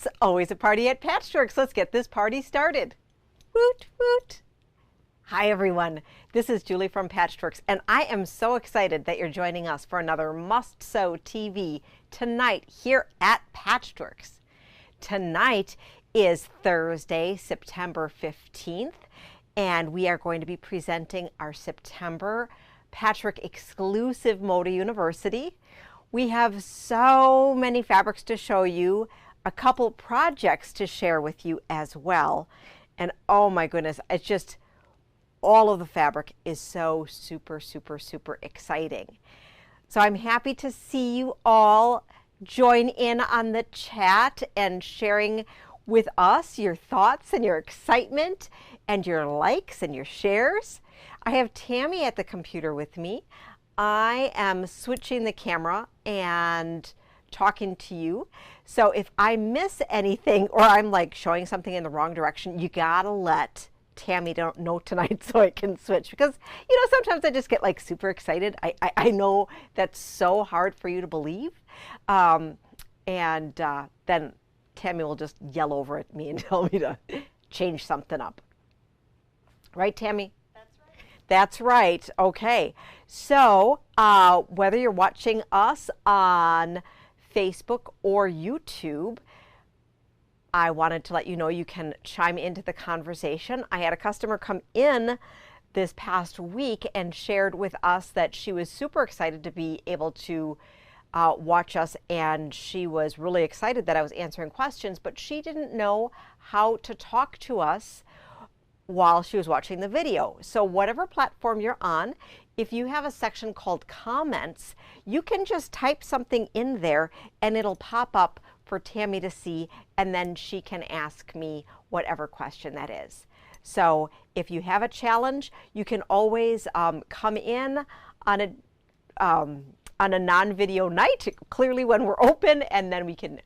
It's always a party at Patchworks. Let's get this party started. Woot, woot. Hi, everyone. This is Julie from Patchworks, and I am so excited that you're joining us for another Must Sew TV tonight here at Patchworks. Tonight is Thursday, September 15th, and we are going to be presenting our September Patchwork exclusive Moda University. We have so many fabrics to show you, a couple projects to share with you as well. And oh my goodness, it's just all of the fabric is so super exciting. So I'm happy to see you all join in on the chat and sharing with us your thoughts and your excitement and your likes and your shares. I have Tammy at the computer with me. I am switching the camera and talking to you. So if I miss anything or I'm like showing something in the wrong direction, you gotta let Tammy know tonight so I can switch, because you know sometimes I just get like super excited. I know that's so hard for you to believe, and then Tammy will just yell over at me and tell me to change something up. Right, Tammy? That's right. That's right. Okay. So whether you're watching us on Facebook or YouTube, I wanted to let you know you can chime into the conversation. I had a customer come in this past week and shared with us that she was super excited to be able to watch us, and she was really excited that I was answering questions, but she didn't know how to talk to us while she was watching the video. So whatever platform you're on, if you have a section called comments, you can just type something in there and it'll pop up for Tammy to see, and then she can ask me whatever question that is. So if you have a challenge, you can always come in on a non-video night, clearly when we're open, and then we can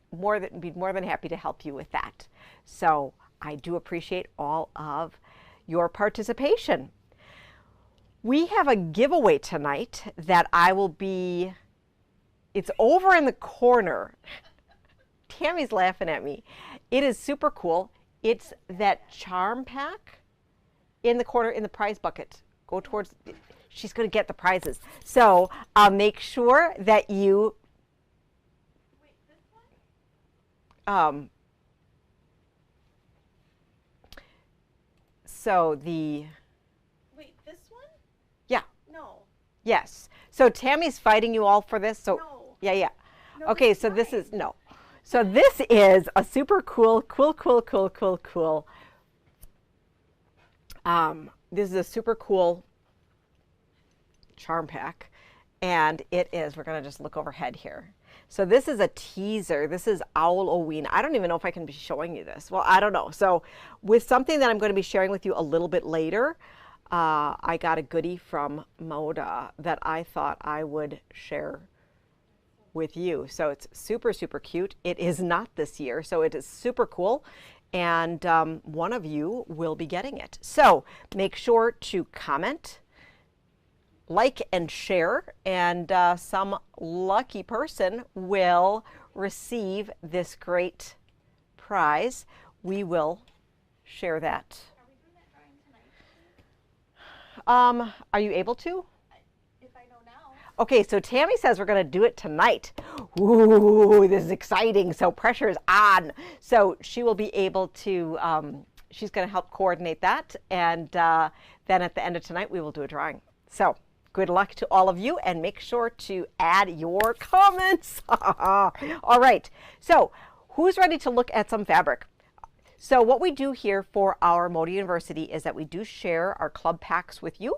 be more than happy to help you with that. So I do appreciate all of your participation. We have a giveaway tonight that it's over in the corner. Tammy's laughing at me. It is super cool. It's that charm pack in the corner in the prize bucket. Go towards, she's going to get the prizes. So make sure that you, wait, this one? So the, Wait, this one? yeah. No. Yes. So Tammy's fighting you all for this. So No. yeah. No, Okay, it's so this mine. is, no. So this is a super cool. This is a super cool charm pack, and it is, we're gonna just look overhead here. So this is a teaser. This is Owl-O-Ween. I don't even know if I can be showing you this. Well, I don't know. So with something that I'm going to be sharing with you a little bit later, I got a goodie from Moda that I thought I would share with you. So it's super cute. It is not this year, so it is super cool, and one of you will be getting it. So make sure to comment, like, and share, and some lucky person will receive this great prize. We will share that. Are we doing that drawing tonight? Are you able to? If I know now. Okay, so Tammy says we're going to do it tonight. Ooh, this is exciting. So pressure is on. So she will be able to, she's going to help coordinate that. And then at the end of tonight, we will do a drawing. So good luck to all of you, and make sure to add your comments. All right, so who's ready to look at some fabric? So what we do here for our Moda University is that we do share our club packs with you.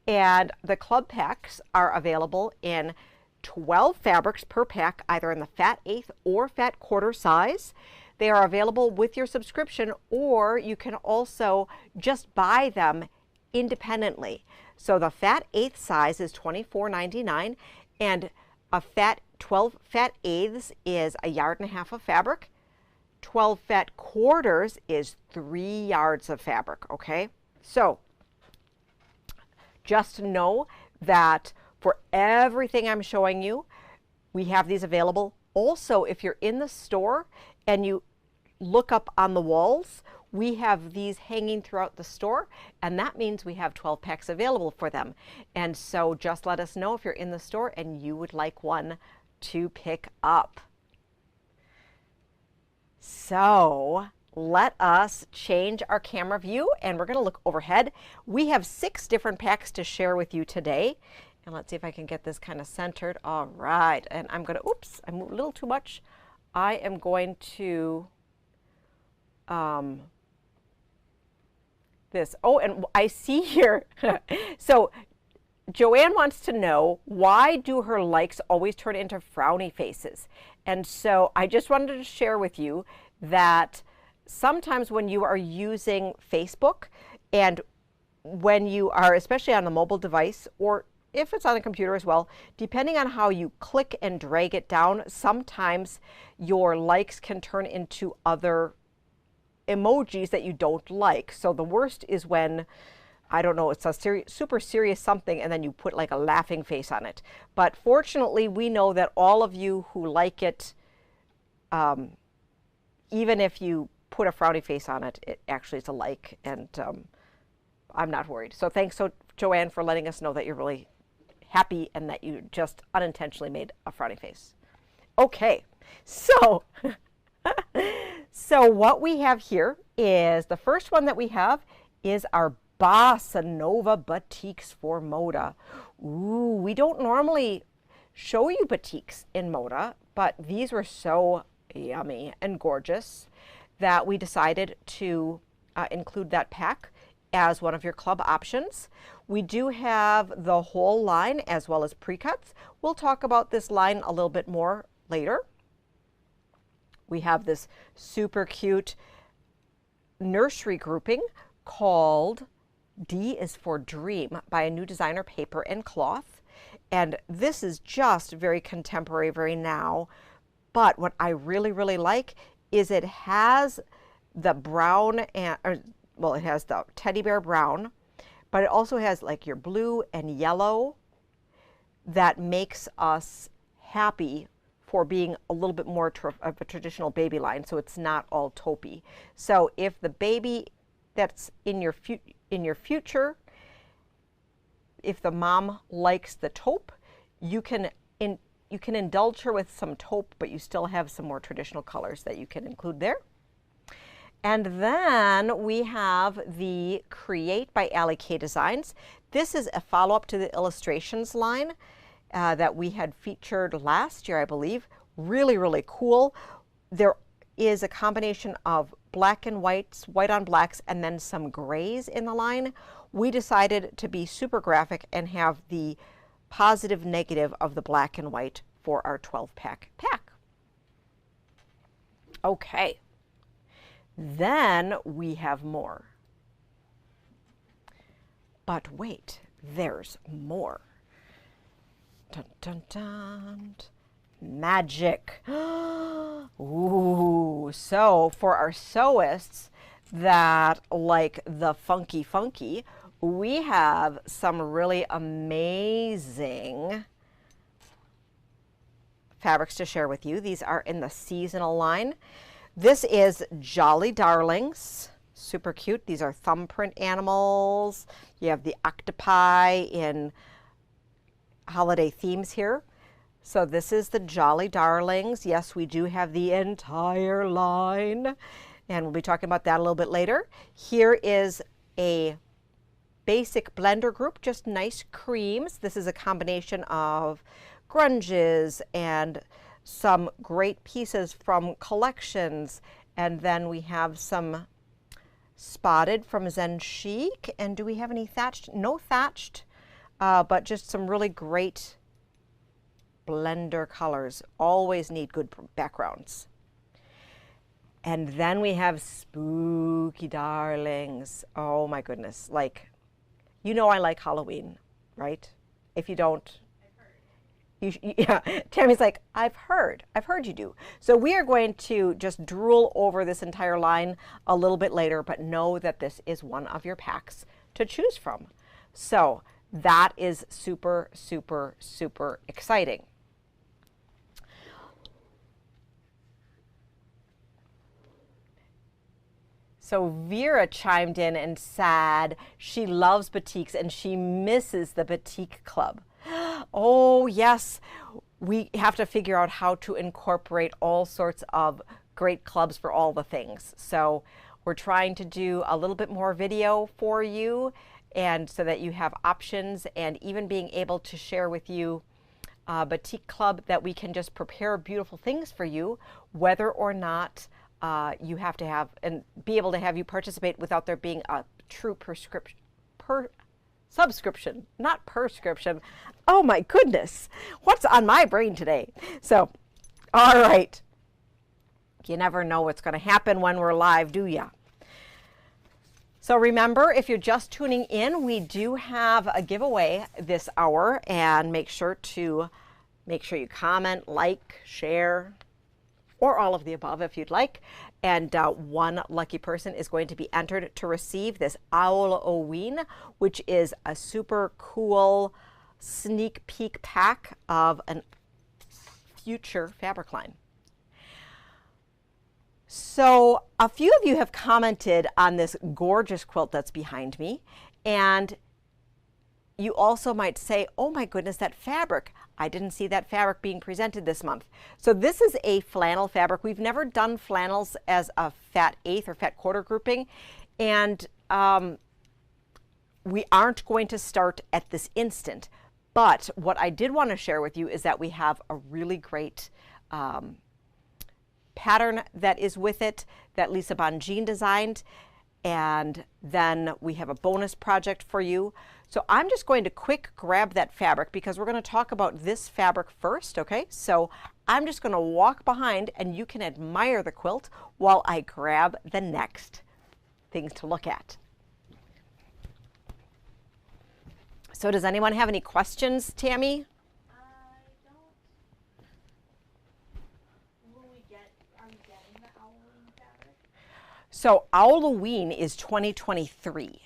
And the club packs are available in 12 fabrics per pack, either in the fat eighth or fat quarter size. They are available with your subscription, or you can also just buy them independently. So the fat eighth size is $24.99, and a 12 fat eighths is 1.5 yards of fabric. 12 fat quarters is 3 yards of fabric, okay? So just know that for everything I'm showing you, we have these available. Also, if you're in the store and you look up on the walls, we have these hanging throughout the store, and that means we have 12 packs available for them. And so just let us know if you're in the store and you would like one to pick up. So let us change our camera view, and we're going to look overhead. We have 6 different packs to share with you today. And let's see if I can get this kind of centered. All right, and I'm going to, oops, I moved a little too much. I am going to this. Oh, and I see here. So Joanne wants to know, why do her likes always turn into frowny faces? And so I just wanted to share with you that sometimes when you are using Facebook, and when you are, especially on a mobile device, or if it's on a computer as well, depending on how you click and drag it down, sometimes your likes can turn into other emojis that you don't like. So the worst is when, I don't know, it's a super serious something and then you put like a laughing face on it. But fortunately, we know that all of you who like it, even if you put a frowny face on it, it actually is a like, and I'm not worried. So thanks, Joanne, for letting us know that you're really happy and that you just unintentionally made a frowny face. Okay, so so what we have here is, the first one that we have is our Bossa Nova Batiks for Moda. Ooh, we don't normally show you Batiks in Moda, but these were so yummy and gorgeous that we decided to include that pack as one of your club options. We do have the whole line as well as pre-cuts. We'll talk about this line a little bit more later. We have this super cute nursery grouping called D is for Dream by a new designer, paper and cloth. And this is just very contemporary, very now. But what I really, really like is it has the brown, and well, it has the teddy bear brown, but it also has like your blue and yellow that makes us happy for being a little bit more of a traditional baby line, so it's not all taupey. So if the baby that's in your future, if the mom likes the taupe, you can indulge her with some taupe, but you still have some more traditional colors that you can include there. And then we have the Create by Allie K Designs. This is a follow-up to the Illustrations line that we had featured last year, I believe. Really, really cool. There is a combination of black and whites, white on blacks, and then some grays in the line. We decided to be super graphic and have the positive negative of the black and white for our 12-pack pack. Okay. Then we have more. But wait, there's more. Dun, dun, dun. Magic. Ooh, so for our sewists that like the funky, we have some really amazing fabrics to share with you. These are in the seasonal line. This is Jolly Darlings, super cute. These are thumbprint animals. You have the octopi in holiday themes here. So this is the Jolly Darlings. Yes, we do have the entire line, and we'll be talking about that a little bit later. Here is a basic blender group, just nice creams. This is a combination of grunges and some great pieces from collections, and then we have some spotted from Zen Chic. And do we have any thatched? No thatched, but just some really great blender colors. Always need good backgrounds. And then we have Spooky Darlings. Oh my goodness, like, you know I like Halloween, right? If you don't, yeah, Tammy's like, I've heard you do. So we are going to just drool over this entire line a little bit later, but know that this is one of your packs to choose from. So that is super, super, super exciting. So Vera chimed in and said she loves Batiks and she misses the Batik Club. Oh yes, we have to figure out how to incorporate all sorts of great clubs for all the things. So we're trying to do a little bit more video for you, and so that you have options, and even being able to share with you a Batik Club that we can just prepare beautiful things for you, whether or not you have to have and be able to have you participate without there being a true subscription, not prescription. Oh my goodness, what's on my brain today? So, all right. You never know what's going to happen when we're live, do ya? So remember, if you're just tuning in, we do have a giveaway this hour, and make sure you comment, like, share, or all of the above if you'd like. And one lucky person is going to be entered to receive this Halloween, which is a super cool sneak peek pack of a future fabric line. So a few of you have commented on this gorgeous quilt that's behind me, and you also might say, oh my goodness, that fabric. I didn't see that fabric being presented this month. So this is a flannel fabric. We've never done flannels as a fat eighth or fat quarter grouping, and we aren't going to start at this instant. But what I did want to share with you is that we have a really great pattern that is with it that Lisa Bonjean designed, and then we have a bonus project for you. So I'm just going to quick grab that fabric because we're going to talk about this fabric first, okay? So I'm just going to walk behind and you can admire the quilt while I grab the next things to look at. So does anyone have any questions, Tammy? So Halloween is 2023.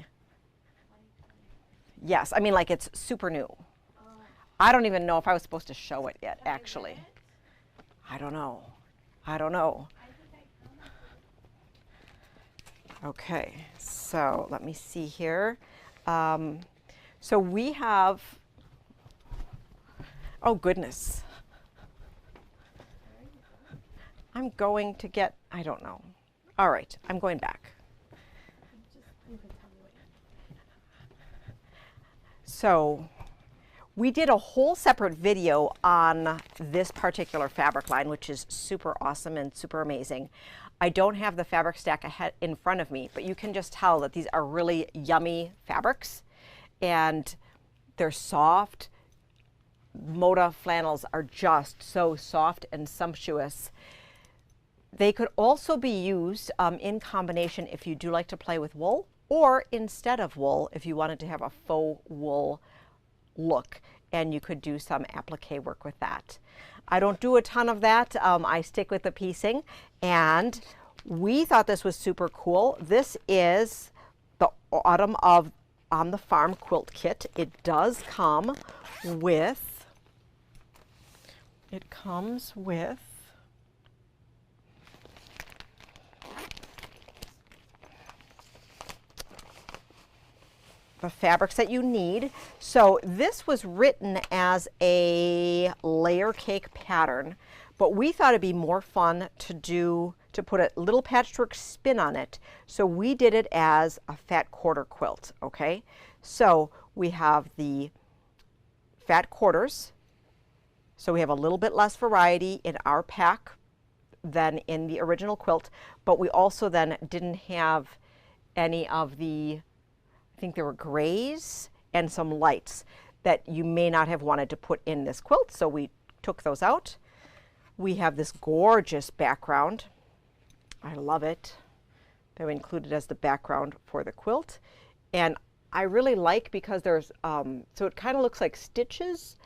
Yes, I mean, like, it's super new. I don't even know if I was supposed to show it yet, actually. I don't know. Okay, so let me see here. So we have, oh goodness. I'm going to get, I don't know. All right, I'm going back. So we did a whole separate video on this particular fabric line, which is super awesome and super amazing. I don't have the fabric stack ahead in front of me, but you can just tell that these are really yummy fabrics, and they're soft. Moda flannels are just so soft and sumptuous. They could also be used in combination if you do like to play with wool, or instead of wool if you wanted to have a faux wool look, and you could do some applique work with that. I don't do a ton of that. I stick with the piecing, and we thought this was super cool. This is the Autumn of On the Farm quilt kit. It does come with, the fabrics that you need. So this was written as a layer cake pattern, but we thought it'd be more fun to put a little patchwork spin on it. So we did it as a fat quarter quilt, okay? So we have the fat quarters. So we have a little bit less variety in our pack than in the original quilt, but we also then didn't have any of the, I think there were grays and some lights that you may not have wanted to put in this quilt, so we took those out. We have this gorgeous background. I love it. That we included as the background for the quilt. And I really like because there's, so it kind of looks like stitches,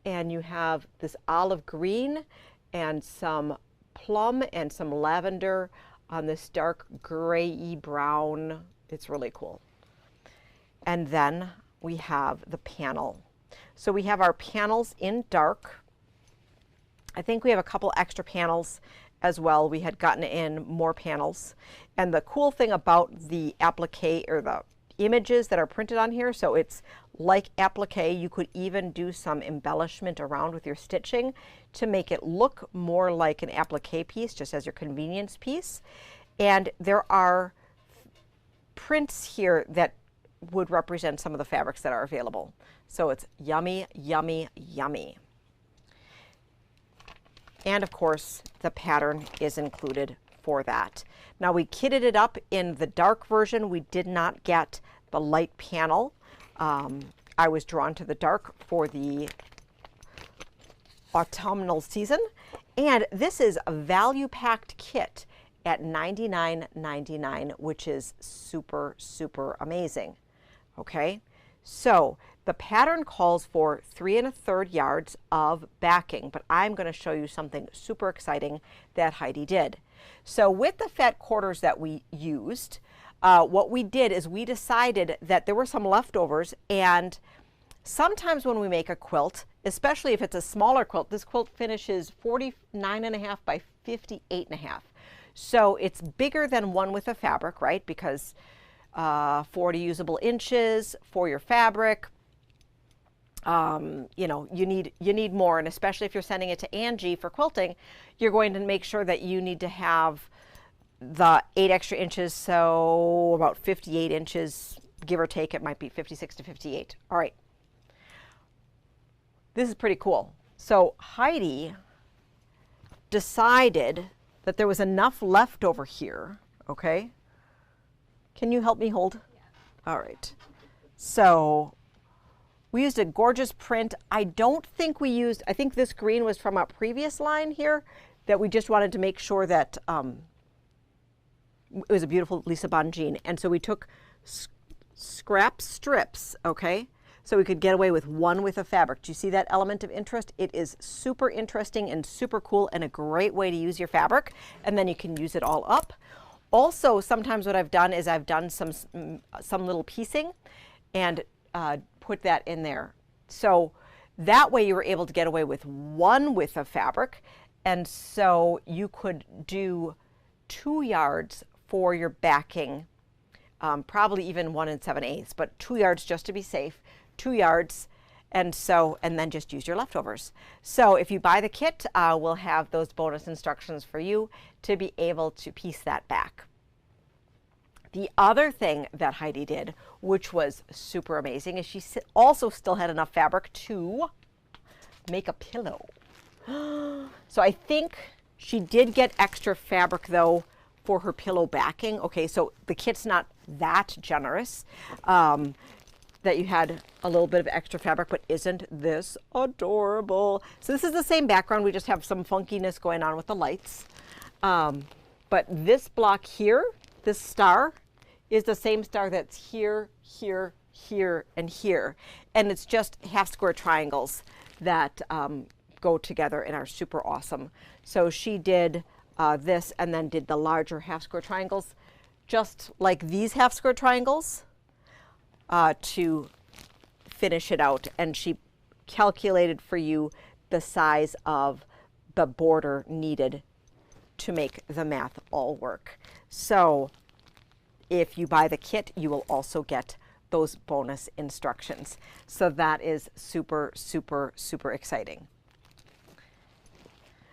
and you have this olive green and some plum and some lavender on this dark gray-y brown. It's really cool. And then we have the panel. So we have our panels in dark. I think we have a couple extra panels as well. We had gotten in more panels. And the cool thing about the applique, or the images that are printed on here, so it's like applique, you could even do some embellishment around with your stitching to make it look more like an applique piece, just as your convenience piece. And there are prints here that would represent some of the fabrics that are available. So it's yummy, yummy, yummy. And of course, the pattern is included for that. Now we kitted it up in the dark version. We did not get the light panel. I was drawn to the dark for the autumnal season. And this is a value-packed kit at $99.99, which is super, super amazing. Okay, so the pattern calls for 3 1/3 yards of backing, but I'm going to show you something super exciting that Heidi did. So with the fat quarters that we used, what we did is we decided that there were some leftovers, and sometimes when we make a quilt, especially if it's a smaller quilt, this quilt finishes 49.5 by 58.5. So it's bigger than one with a fabric, right? Because 40 usable inches for your fabric. You know, you need more, and especially if you're sending it to Angie for quilting, you're going to make sure that you need to have the 8 extra inches, so about 58 inches, give or take. It might be 56 to 58. All right. This is pretty cool. So Heidi decided that there was enough left over here. Okay. Can you help me hold? Yeah. All right. So we used a gorgeous print. I don't think we used, I think this green was from a previous line here that we just wanted to make sure that it was a beautiful Lisa Bongine. And so we took scrap strips, okay? So we could get away with one with a fabric. Do you see that element of interest? It is super interesting and super cool and a great way to use your fabric. And then you can use it all up. Also, sometimes what I've done is I've done some little piecing and put that in there. So that way you were able to get away with one width of fabric. And so you could do 2 yards for your backing, probably even 1 7/8, but 2 yards just to be safe, 2 yards. And then just use your leftovers. So if you buy the kit, we'll have those bonus instructions for you to be able to piece that back. The other thing that Heidi did, which was super amazing, is she also still had enough fabric to make a pillow. So I think she did get extra fabric though for her pillow backing. Okay, so the kit's not that generous. That you had a little bit of extra fabric, but isn't this adorable? So this is the same background, we just have some funkiness going on with the lights. But this block here, this star, is the same star that's here, here, here, and here. And it's just half square triangles that go together and are super awesome. So she did this and then did the larger half square triangles, just like these half square triangles. To finish it out, and she calculated for you the size of the border needed to make the math all work. So if you buy the kit, you will also get those bonus instructions. So that is super, super, super exciting.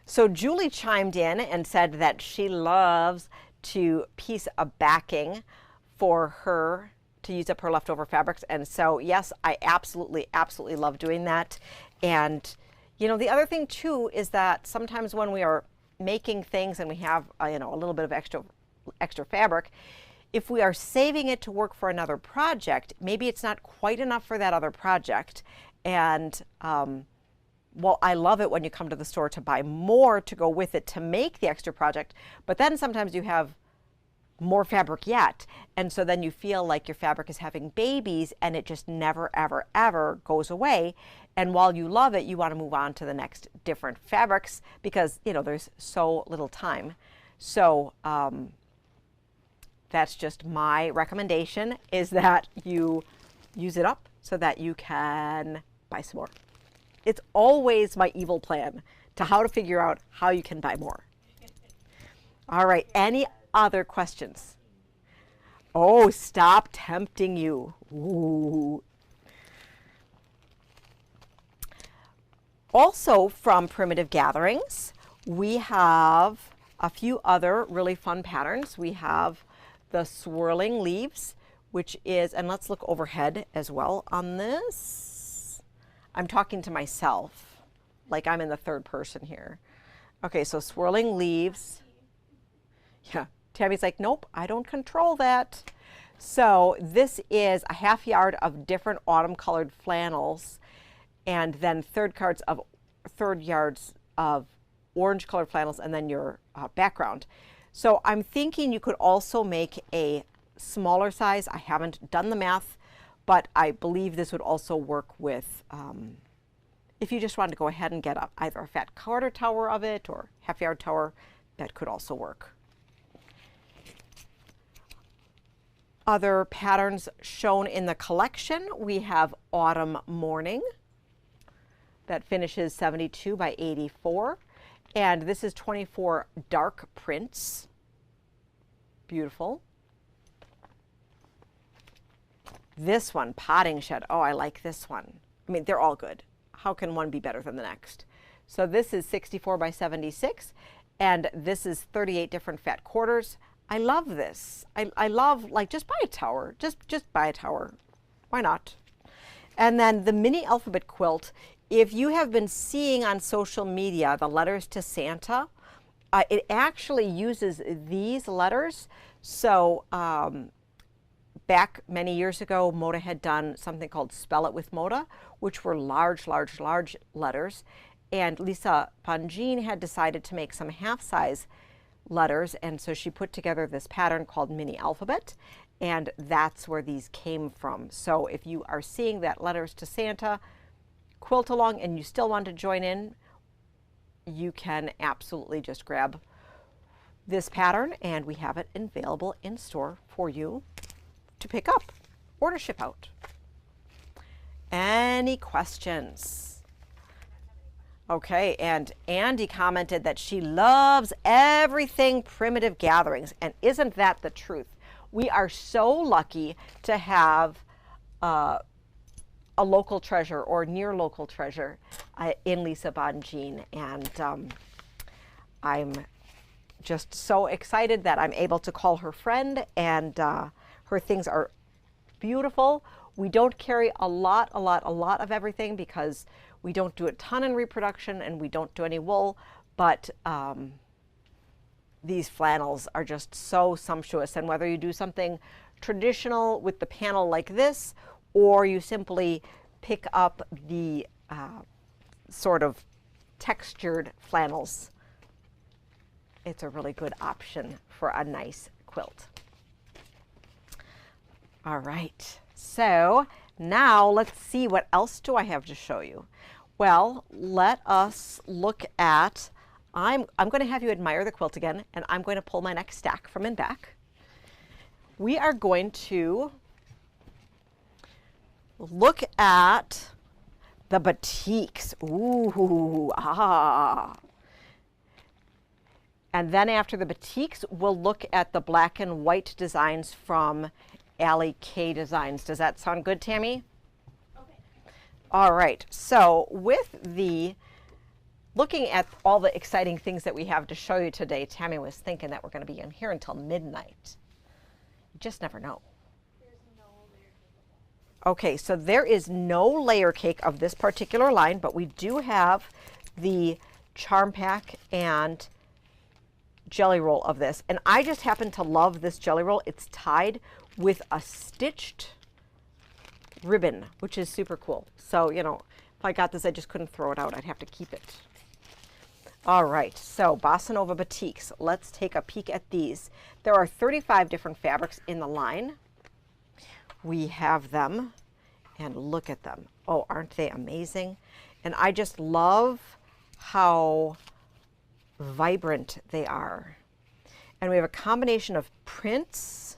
So Julie chimed in and said that she loves to piece a backing for her to use up her leftover fabrics. And so, yes, I absolutely, absolutely love doing that. And, you know, the other thing too is that sometimes when we are making things and we have, you know, a little bit of extra fabric, if we are saving it to work for another project, maybe it's not quite enough for that other project. And, well, I love it when you come to the store to buy more to go with it to make the extra project, but then sometimes you have more fabric yet. And so then you feel like your fabric is having babies and it just never, ever, ever goes away. And while you love it, you want to move on to the next different fabrics because, you know, there's so little time. So that's just my recommendation, is that you use it up so that you can buy some more. It's always my evil plan to how to figure out how you can buy more. All right, any other questions? Oh, stop tempting you. Ooh. Also from Primitive Gatherings, we have a few other really fun patterns. We have the Swirling Leaves, which is, and let's look overhead as well on this. I'm talking to myself, like I'm in the third person here. Okay, so Swirling Leaves. Yeah, Tammy's like, nope, I don't control that. So this is a half yard of different autumn colored flannels, and then third yards of orange colored flannels, and then your background. So I'm thinking you could also make a smaller size. I haven't done the math, but I believe this would also work with, if you just wanted to go ahead and get either a fat quarter tower of it or half yard tower, that could also work. Other patterns shown in the collection, we have Autumn Morning. That finishes 72 by 84. And this is 24 dark prints. Beautiful. This one, Potting Shed. Oh, I like this one. I mean, they're all good. How can one be better than the next? So this is 64 by 76. And this is 38 different fat quarters. I love this. I love, like, just buy a tower. Just buy a tower. Why not? And then the mini alphabet quilt. If you have been seeing on social media the letters to Santa, it actually uses these letters. So back many years ago, Moda had done something called Spell It with Moda, which were large, large, large letters. And Lisa Pangine had decided to make some half-size letters, and so she put together this pattern called Mini Alphabet, and that's where these came from. So if you are seeing that letters to Santa quilt along and you still want to join in, you can absolutely just grab this pattern, and we have it available in store for you to pick up or to ship out. Any questions? Okay, and Andy commented that she loves everything Primitive Gatherings, and isn't that the truth? We are so lucky to have a local treasure or near local treasure in Lisa Pangine, and I'm just so excited that I'm able to call her friend, and her things are beautiful. We don't carry a lot of everything because we don't do a ton in reproduction and we don't do any wool, but these flannels are just so sumptuous. And whether you do something traditional with the panel like this, or you simply pick up the sort of textured flannels, it's a really good option for a nice quilt. All right, so now let's see, what else do I have to show you? Well, let us look at, I'm going to have you admire the quilt again, and I'm going to pull my next stack from in back. We are going to look at the Batiks. Ooh, ah. And then after the Batiks, we'll look at the black and white designs from Allie K Designs. Does that sound good, Tammy? Okay. All right, so with looking at all the exciting things that we have to show you today, Tammy was thinking that we're going to be in here until midnight. You just never know. There's no layer cake. Okay, so there is no layer cake of this particular line, but we do have the charm pack and jelly roll of this. And I just happen to love this jelly roll. It's tied with a stitched ribbon, which is super cool. So, you know, if I got this, I just couldn't throw it out. I'd have to keep it. All right, so Bossa Nova Batiks. Let's take a peek at these. There are 35 different fabrics in the line. We have them, and look at them. Oh, aren't they amazing? And I just love how vibrant they are. And we have a combination of prints,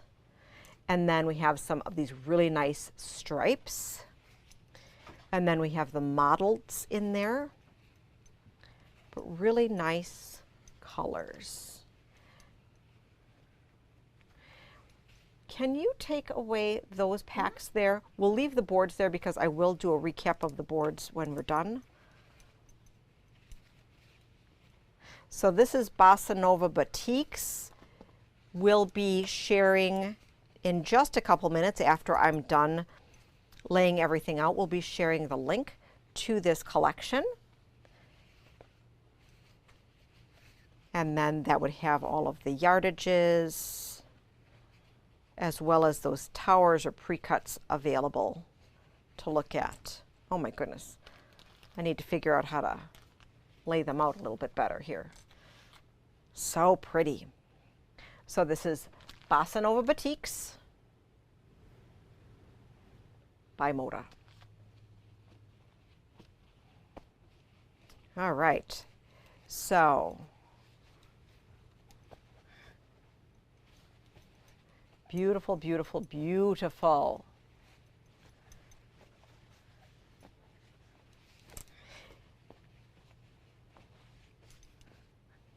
and then we have some of these really nice stripes. And then we have the models in there, but really nice colors. can you take away those packs there? We'll leave the boards there because I will do a recap of the boards when we're done. So this is Bossa Nova Batiks. We'll be sharing in just a couple minutes after I'm done laying everything out. We'll be sharing the link to this collection. And then that would have all of the yardages, as well as those towers or pre-cuts available to look at. Oh my goodness. I need to figure out how to lay them out a little bit better here. So pretty. So this is Bossa Nova Batiks by Moda. All right. So beautiful, beautiful, beautiful.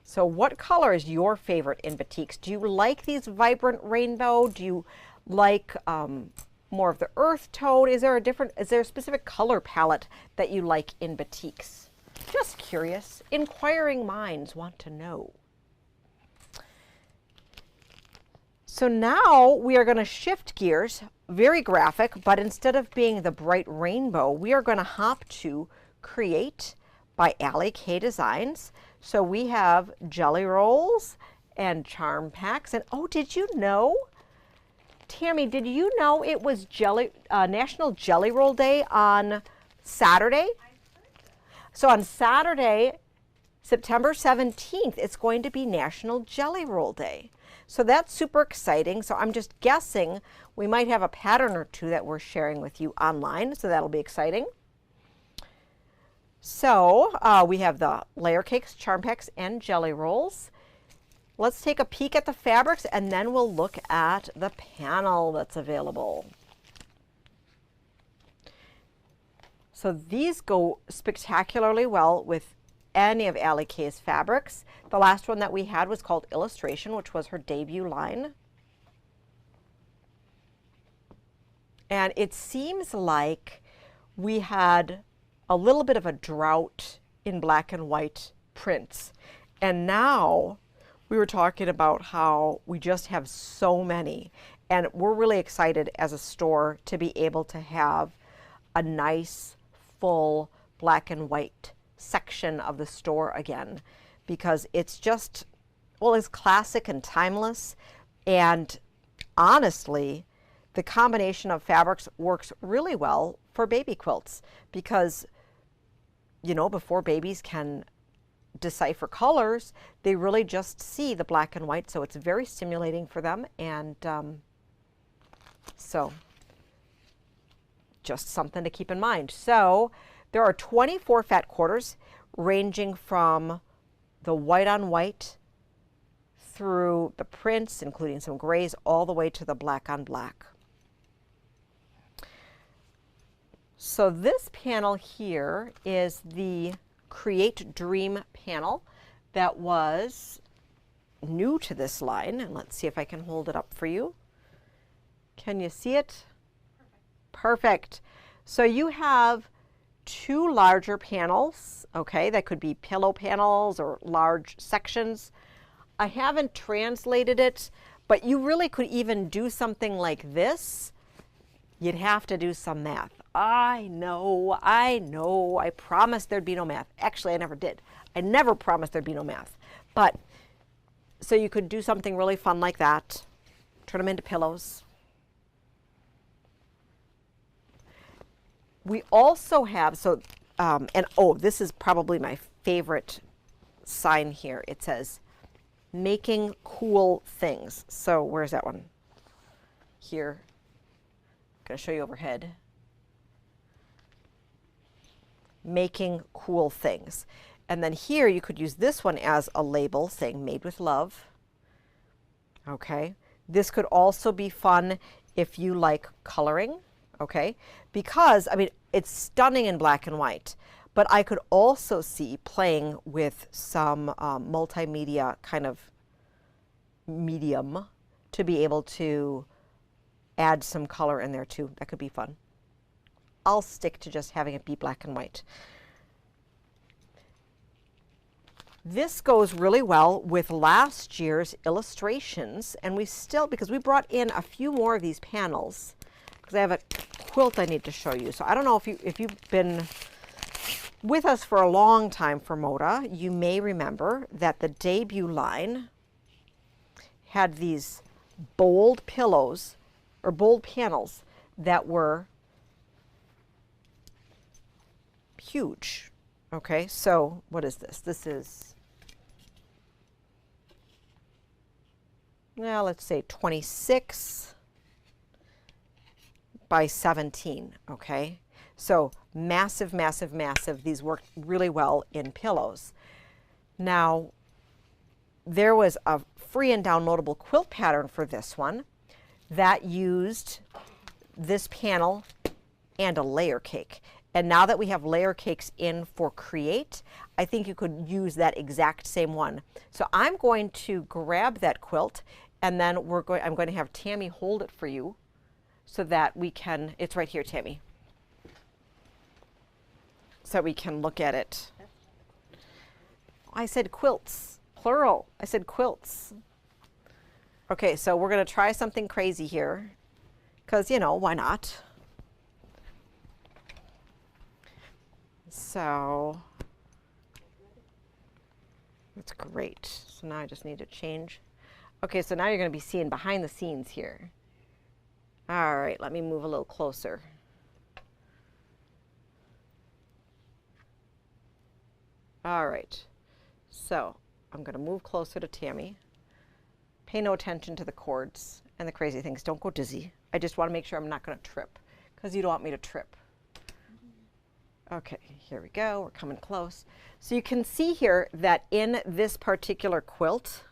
So what color is your favorite in Batiks? Do you like these vibrant rainbow? Do you like more of the earth tone? Is there a specific color palette that you like in Batiks? Just curious. Inquiring minds want to know. So now we are going to shift gears, very graphic, but instead of being the bright rainbow, we are going to hop to Create by Allie K Designs. So we have jelly rolls and charm packs. And oh, did you know, Tammy, did you know it was National Jelly Roll Day on Saturday? So on Saturday, September 17th, it's going to be National Jelly Roll Day. So that's super exciting. So I'm just guessing we might have a pattern or two that we're sharing with you online. So that'll be exciting. So we have the layer cakes, charm packs, and jelly rolls. Let's take a peek at the fabrics and then we'll look at the panel that's available. So these go spectacularly well with any of Allie K's fabrics. The last one that we had was called Illustration, which was her debut line. And it seems like we had a little bit of a drought in black and white prints. And now we were talking about how we just have so many. And we're really excited as a store to be able to have a nice, full black and white section of the store again, because it's just, well, it's classic and timeless. And honestly, the combination of fabrics works really well for baby quilts because, you know, before babies can decipher colors, they really just see the black and white. So it's very stimulating for them. And so just something to keep in mind. So there are 24 fat quarters ranging from the white on white through the prints, including some grays, all the way to the black on black. So this panel here is the Create Dream panel that was new to this line. And let's see if I can hold it up for you. Can you see it? Perfect. So you have two larger panels, okay, that could be pillow panels or large sections. I haven't translated it, but you really could even do something like this. You'd have to do some math. I know, I promised there'd be no math. Actually, I never did. I never promised there'd be no math. But, so you could do something really fun like that. Turn them into pillows. We also have, so, and oh, this is probably my favorite sign here. It says, making cool things. So where's that one? Here. I'm going to show you overhead. Making cool things. And then here you could use this one as a label saying made with love. Okay. This could also be fun if you like coloring. Okay, because, I mean, it's stunning in black and white, but I could also see playing with some multimedia kind of medium to be able to add some color in there too. That could be fun. I'll stick to just having it be black and white. This goes really well with last year's illustrations, and we still, because we brought in a few more of these panels, because I have a quilt I need to show you. So I don't know if you've been with us for a long time for Moda, you may remember that the debut line had these bold pillows or bold panels that were huge. Okay, so what is this? This is, well, let's say 26 by 17, okay? So massive, massive, massive. These work really well in pillows. Now, there was a free and downloadable quilt pattern for this one that used this panel and a layer cake. And now that we have layer cakes in for Create, I think you could use that exact same one. So I'm going to grab that quilt, and then I'm going to have Tammy hold it for you so that we can, it's right here, Tammy, so we can look at it. I said quilts, plural. I said quilts. Okay, so we're going to try something crazy here because, you know, why not? So that's great. So now I just need to change. Okay, so now you're going to be seeing behind the scenes here. All right, let me move a little closer. All right, so I'm going to move closer to Tammy. Pay no attention to the cords and the crazy things. Don't go dizzy. I just want to make sure I'm not going to trip because you don't want me to trip. Okay, here we go. We're coming close. So you can see here that in this particular quilt,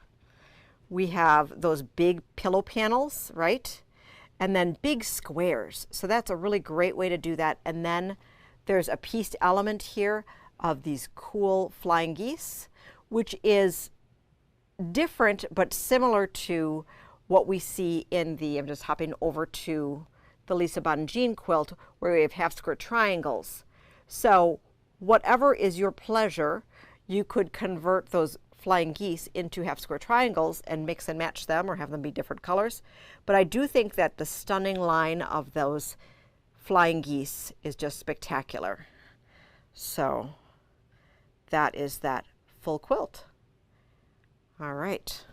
we have those big pillow panels, right? And then big squares. So that's a really great way to do that. And then there's a pieced element here of these cool flying geese, which is different but similar to what we see in the, I'm just hopping over to the Lisa Bonjean quilt where we have half square triangles. So whatever is your pleasure, you could convert those flying geese into half square triangles and mix and match them or have them be different colors. But I do think that the stunning line of those flying geese is just spectacular. So that is that full quilt. All right.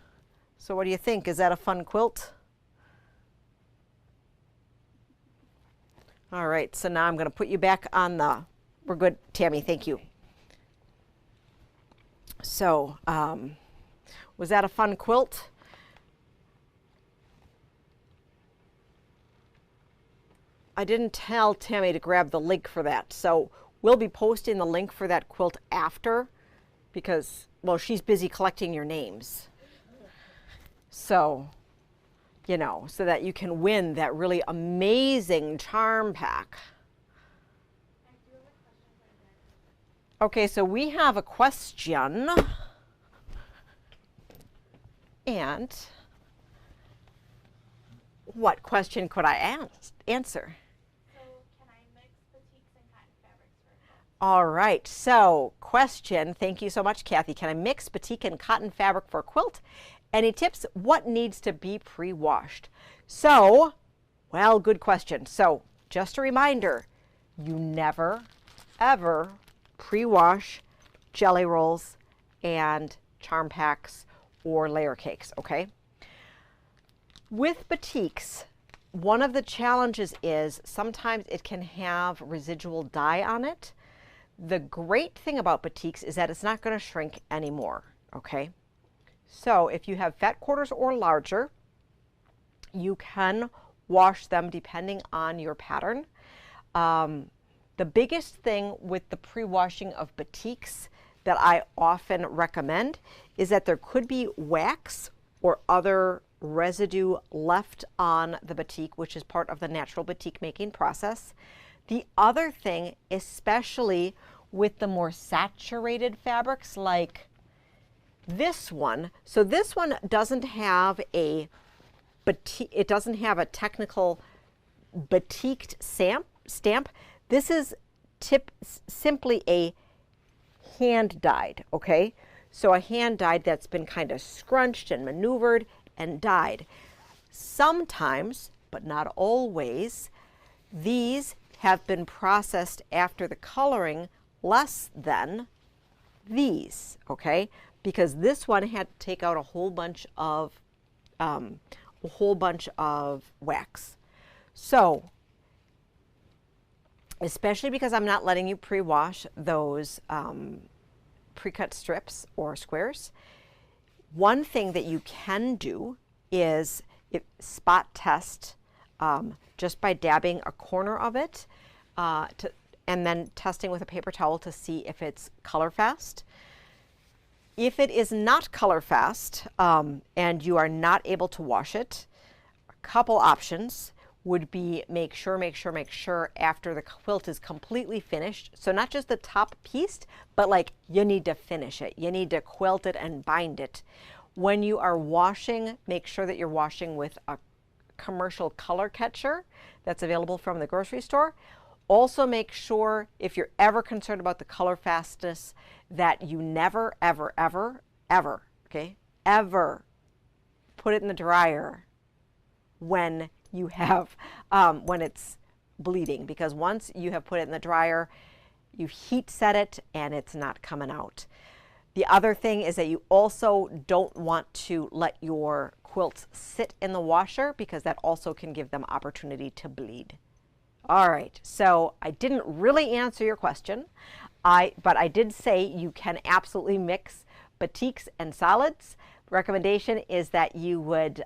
So what do you think? Is that a fun quilt? All right. So now I'm going to put you back on the, we're good, Tammy. Thank you. So was that a fun quilt? I didn't tell Tammy to grab the link for that. So we'll be posting the link for that quilt after because, well, she's busy collecting your names. So, you know, so that you can win that really amazing charm pack. Okay, so we have a question. And what question could I answer? So, can I mix batiks and cotton fabrics for a quilt? All right, so question, thank you so much, Kathy. Can I mix batik and cotton fabric for a quilt? Any tips? What needs to be pre-washed? So, well, good question. So, just a reminder, you never, ever pre-wash jelly rolls and charm packs or layer cakes, okay? With batiks, one of the challenges is sometimes it can have residual dye on it. The great thing about batiks is that it's not going to shrink anymore, okay? So if you have fat quarters or larger, you can wash them depending on your pattern. The biggest thing with the pre-washing of batiks that I often recommend is that there could be wax or other residue left on the batik, which is part of the natural batik making process. The other thing, especially with the more saturated fabrics like this one, so this one doesn't have a it doesn't have a technical batiked stamp. This is simply a hand dyed, okay? So a hand dyed that's been kind of scrunched and maneuvered and dyed. Sometimes, but not always, these have been processed after the coloring less than these, okay? Because this one had to take out a whole bunch of wax. So, especially because I'm not letting you pre-wash those pre-cut strips or squares, one thing that you can do is spot test just by dabbing a corner of it and then testing with a paper towel to see if it's color fast. If it is not color fast and you are not able to wash it, a couple options would be make sure after the quilt is completely finished, so not just the top piece, but like you need to finish it. You need to quilt it and bind it. When you are washing, make sure that you're washing with a commercial color catcher that's available from the grocery store. Also make sure, if you're ever concerned about the color fastness, that you never, ever, ever, ever, okay, ever put it in the dryer when you have, when it's bleeding, because once you have put it in the dryer, you heat set it and it's not coming out. The other thing is that you also don't want to let your quilts sit in the washer, because that also can give them opportunity to bleed. All right, so I didn't really answer your question, but I did say you can absolutely mix batiks and solids. Recommendation is that you would,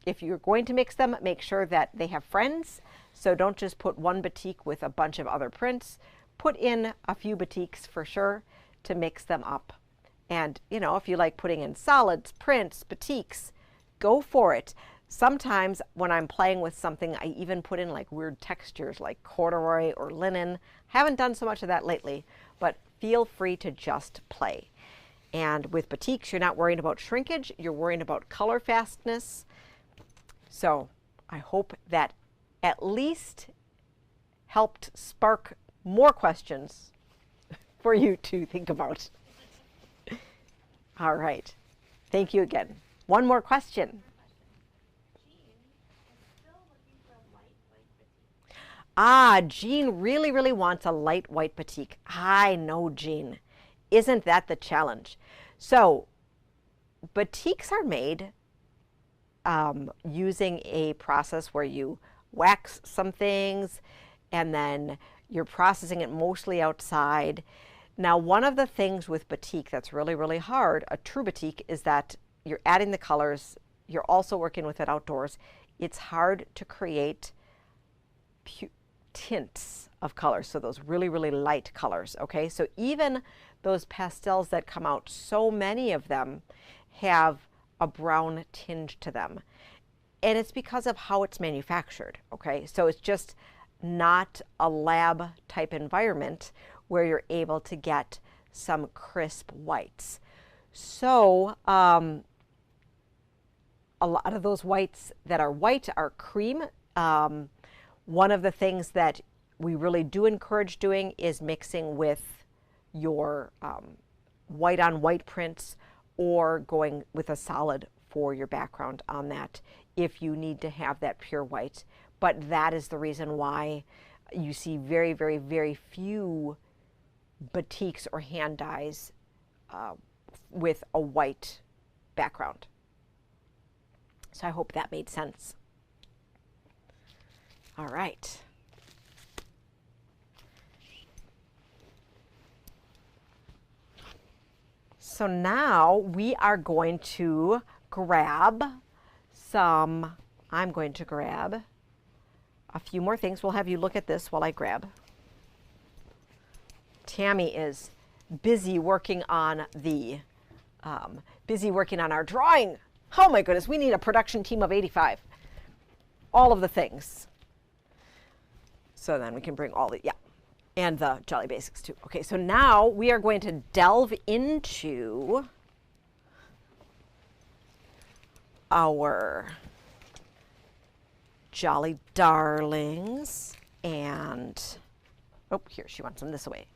if you're going to mix them, make sure that they have friends. So don't just put one batik with a bunch of other prints. Put in a few batiks for sure to mix them up. And, you know, if you like putting in solids, prints, batiks, go for it. Sometimes when I'm playing with something, I even put in like weird textures like corduroy or linen. Haven't done so much of that lately, but feel free to just play. And with batiks, you're not worrying about shrinkage, you're worrying about color fastness. So I hope that at least helped spark more questions for you to think about. All right. Thank you again. One more question. Jean really wants a light white batik. I know, Jean. Isn't that the challenge? So, batiks are made using a process where you wax some things and then you're processing it mostly outside. Now, one of the things with batik that's really hard, a true batik, is that you're adding the colors, you're also working with it outdoors. It's hard to create tints of colors, so those really light colors, okay? So even those pastels that come out, so many of them have a brown tinge to them. And it's because of how it's manufactured, okay? So it's just not a lab type environment where you're able to get some crisp whites. So a lot of those whites that are white are cream. One of the things that we really do encourage doing is mixing with your white on white prints or going with a solid for your background on that if you need to have that pure white. But that is the reason why you see very few batiks or hand dyes with a white background. So I hope that made sense. All right. So now we are going to grab some, I'm going to grab a few more things. We'll have you look at this while I grab. Tammy is busy working on the, our drawing. Oh my goodness, we need a production team of 85. All of the things. So then we can bring all the, yeah, and the Jolly Basics too. Okay, so now we are going to delve into our Jolly Darlings, and oh, here, she wants them this away,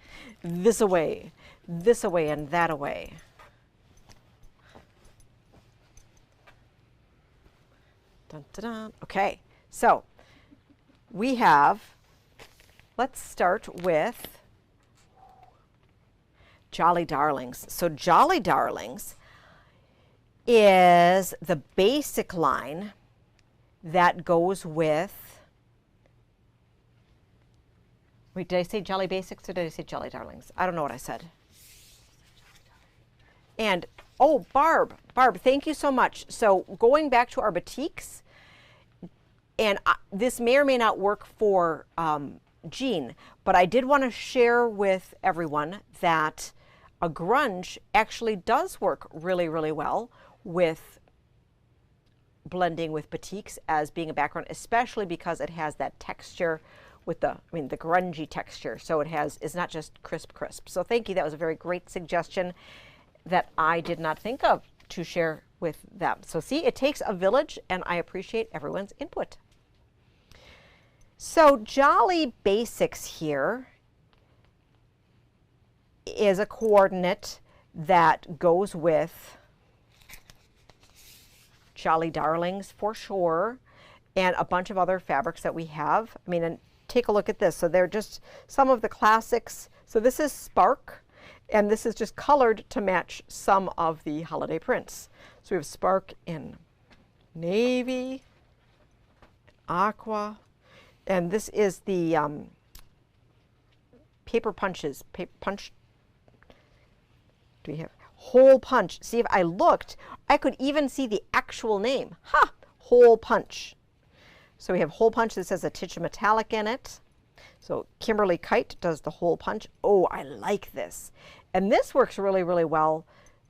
this away, this away, and that away. Dun, dun, dun. Okay, so we have, let's start with Jolly Darlings. So Jolly Darlings is the basic line that goes with, wait, did I say Jolly Basics or did I say Jolly Darlings? I don't know what I said. And, oh, Barb, thank you so much. So going back to our batiks, and this may or may not work for Jean, but I did want to share with everyone that a grunge actually does work really, really well with blending with batiks as being a background, especially because it has that texture with the grungy texture. So it's not just crisp. So thank you. That was a very great suggestion that I did not think of to share with them. So see, it takes a village, and I appreciate everyone's input. So Jolly Basics here is a coordinate that goes with Jolly Darlings for sure, and a bunch of other fabrics that we have. I mean, and take a look at this. So they're just some of the classics. So this is Spark, and this is just colored to match some of the holiday prints. So we have Spark in navy, aqua, and this is the paper punches. Punch. Do we have Hole Punch? See, if I looked, I could even see the actual name. Ha! Hole Punch. So we have Hole Punch. This has a titch of metallic in it. So Kimberly Kite does the Hole Punch. Oh, I like this. And this works really, really well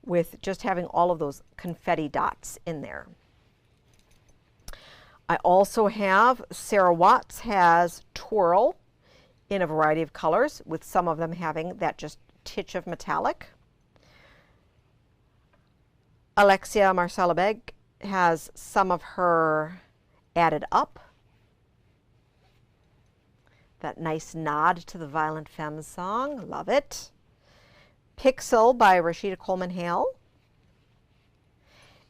with just having all of those confetti dots in there. I also have Sarah Watts has Twirl in a variety of colors, with some of them having that just titch of metallic. Alexia Marcella Begg has some of her added up. That nice nod to the Violent Femmes song, love it. Pixel by Rashida Coleman Hale.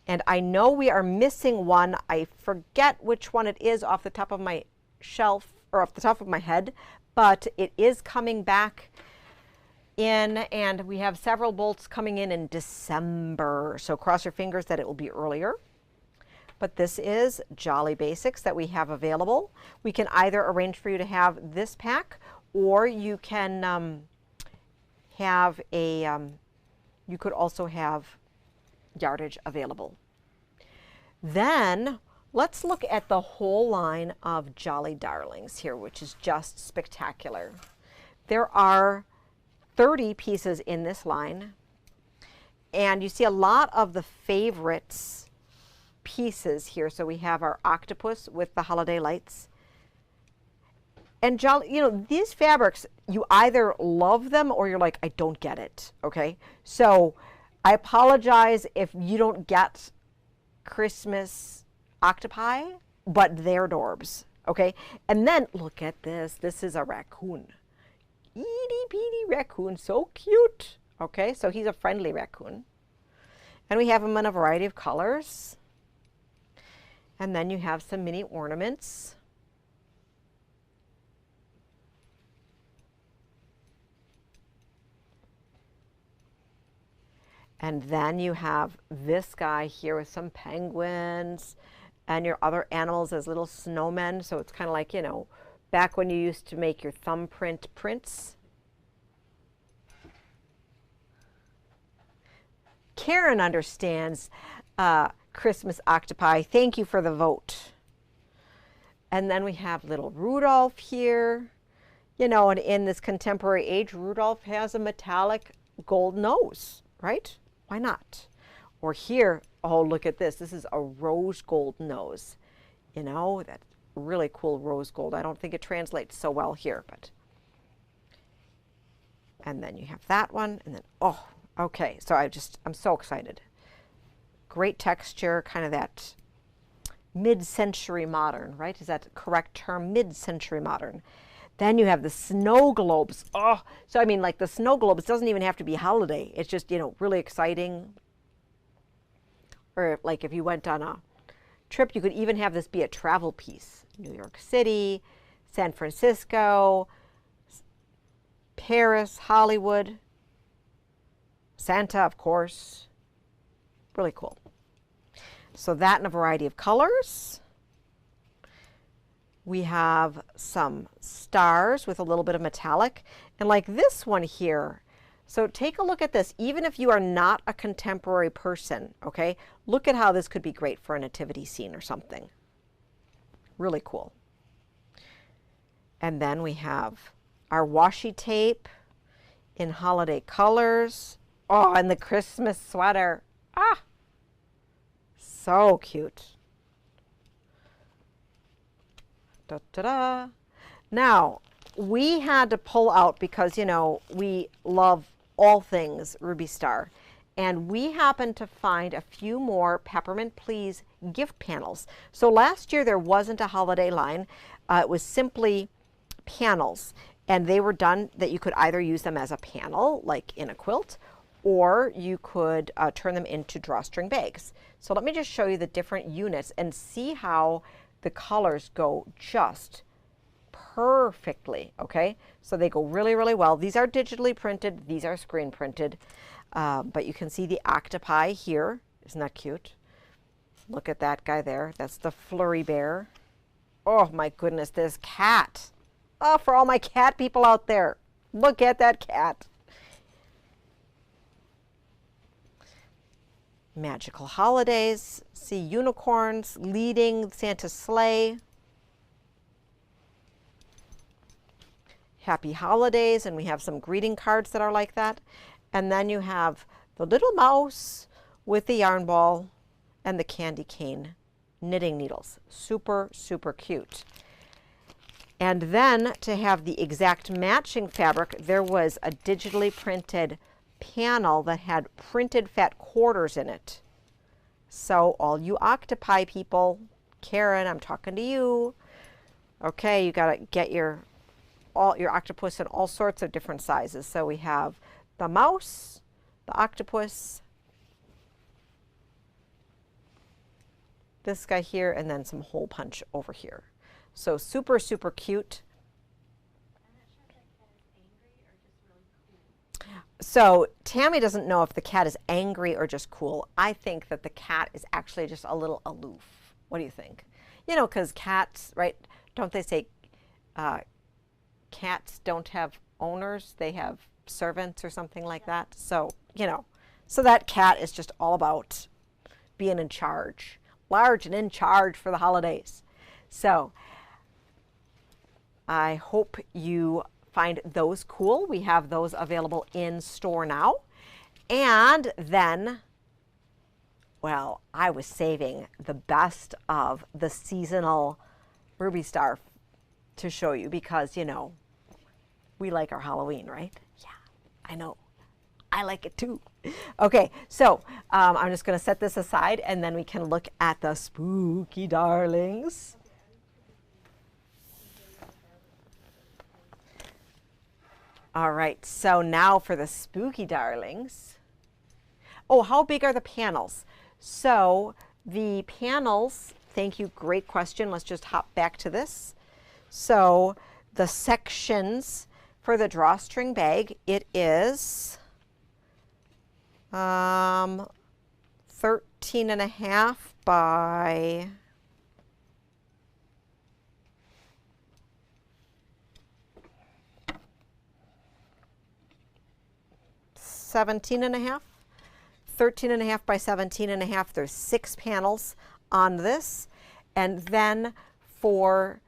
And I know we are missing one. I forget which one it is off the top of my shelf, or off the top of my head, but it is coming back in, and we have several bolts coming in December. So cross your fingers that it will be earlier. But this is Jolly Basics that we have available. We can either arrange for you to have this pack, or you can have a, you could also have yardage available. Then let's look at the whole line of Jolly Darlings here, which is just spectacular. There are 30 pieces in this line, and you see a lot of the favorites pieces here. So we have our octopus with the holiday lights. And Jolly, you know, these fabrics, you either love them or you're like, I don't get it, okay? So I apologize if you don't get Christmas octopi, but they're adorbs, okay? And then look at this. This is a raccoon. Itty bitty raccoon, so cute. Okay, so he's a friendly raccoon. And we have him in a variety of colors. And then you have some mini ornaments. And then you have this guy here with some penguins and your other animals as little snowmen. So it's kind of like, you know, back when you used to make your thumbprint prints. Karen understands Christmas octopi. Thank you for the vote. And then we have little Rudolph here. You know, and in this contemporary age, Rudolph has a metallic gold nose, right? Why not? Or here, oh, look at this. This is a rose gold nose. You know, that really cool rose gold. I don't think it translates so well here, but. And then you have that one, and then, oh, okay. So I'm so excited. Great texture, kind of that mid-century modern, right? Is that the correct term? Mid-century modern. Then you have the snow globes. Oh, so I mean, like the snow globes doesn't even have to be holiday. It's just, you know, really exciting. Or like if you went on a trip, you could even have this be a travel piece. New York City, San Francisco, Paris, Hollywood, Santa, of course. Really cool. So that in a variety of colors. We have some stars with a little bit of metallic. And like this one here, so take a look at this. Even if you are not a contemporary person, okay, look at how this could be great for a nativity scene or something. Really cool. And then we have our washi tape in holiday colors. Oh, and the Christmas sweater. Ah, so cute. Da, da, da. Now, we had to pull out because, you know, we love all things Ruby Star. And we happened to find a few more Peppermint Please gift panels. So last year there wasn't a holiday line. It was simply panels. And they were done that you could either use them as a panel, like in a quilt, or you could turn them into drawstring bags. So let me just show you the different units and see how the colors go just perfectly, okay? So they go really, really well. These are digitally printed. These are screen printed. But you can see the octopi here. Isn't that cute? Look at that guy there. That's the Flurry Bear. Oh my goodness, this cat. Oh, for all my cat people out there, look at that cat. Magical holidays. See unicorns leading Santa's sleigh. Happy holidays, and we have some greeting cards that are like that. And then you have the little mouse with the yarn ball and the candy cane knitting needles. Super, super cute. And then to have the exact matching fabric, there was a digitally printed panel that had printed fat quarters in it. So all you octopi people, Karen, I'm talking to you. Okay, you gotta get your octopus in all sorts of different sizes. So we have the mouse, the octopus, this guy here, and then some hole punch over here. So super, super cute. So Tammy doesn't know if the cat is angry or just cool. I think that the cat is actually just a little aloof. What do you think? You know, because cats, right, don't they say cats don't have owners, they have servants or something like that? So, you know, so that cat is just all about being in charge, large and in charge for the holidays. So I hope you find those cool. We have those available in store now. And then, well, I was saving the best of the seasonal Ruby Star to show you because, you know, we like our Halloween, right? Yeah, I know. I like it too. Okay, so I'm just going to set this aside and then we can look at the spooky darlings. All right, so now for the spooky darlings. Oh, how big are the panels? So the panels, thank you, great question. Let's just hop back to this. So the sections for the drawstring bag, it is 13.5 by 17.5. 13.5 by 17.5. There's 6 panels on this. And then for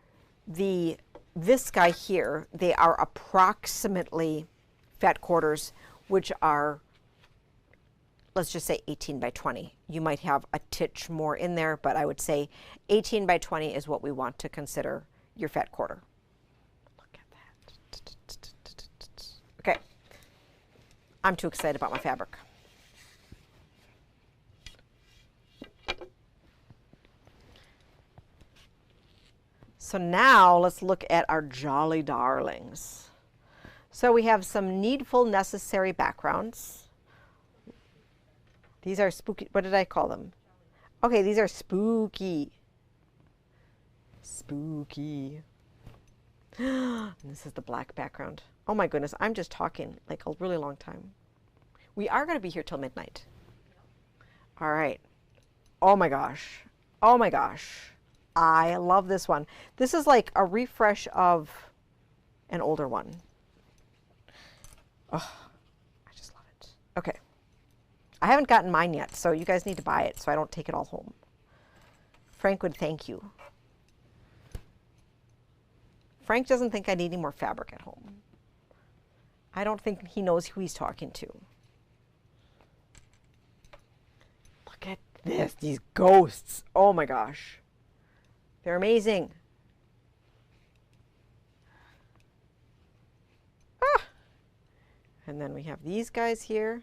this guy here, they are approximately fat quarters, which are, let's just say 18 by 20. You might have a titch more in there, but I would say 18 by 20 is what we want to consider your fat quarter. Look at that. Okay. I'm too excited about my fabric. So now let's look at our jolly darlings. So we have some needful, necessary backgrounds. These are spooky. What did I call them? Okay, these are spooky. Spooky. And this is the black background. Oh my goodness, I'm just talking like a really long time. We are going to be here till midnight. All right. Oh my gosh. Oh my gosh. I love this one. This is like a refresh of an older one. Oh, I just love it. Okay. I haven't gotten mine yet, so you guys need to buy it so I don't take it all home. Frank would thank you. Frank doesn't think I need any more fabric at home. I don't think he knows who he's talking to. Look at this, these ghosts. Oh my gosh. They're amazing. Ah! And then we have these guys here.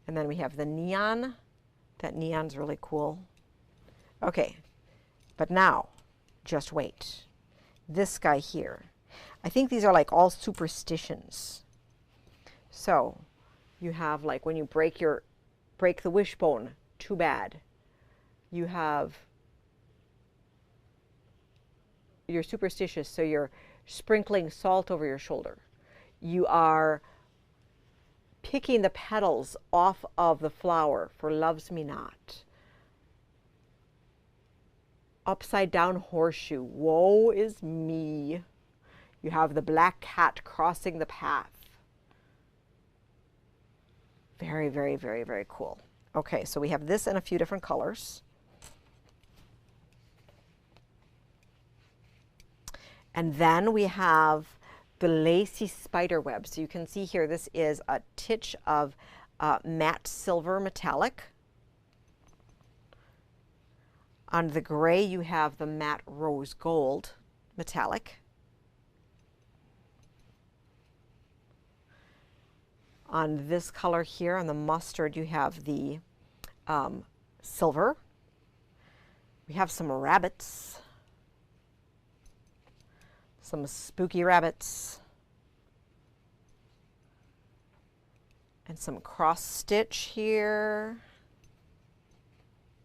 And then we have the neon. That neon's really cool. Okay, but now, just wait. This guy here. I think these are like all superstitions. So, you have like when you break the wishbone, too bad. You have, you're superstitious, so you're sprinkling salt over your shoulder. You are picking the petals off of the flower for loves me not. Upside down horseshoe, woe is me. You have the black cat crossing the path. Very, very, very, very cool. Okay, so we have this in a few different colors. And then we have the Lacy Spider Web. So you can see here, this is a titch of matte silver metallic. On the gray, you have the matte rose gold metallic. On this color here, on the mustard, you have the silver. We have some rabbits. Some spooky rabbits. And some cross stitch here.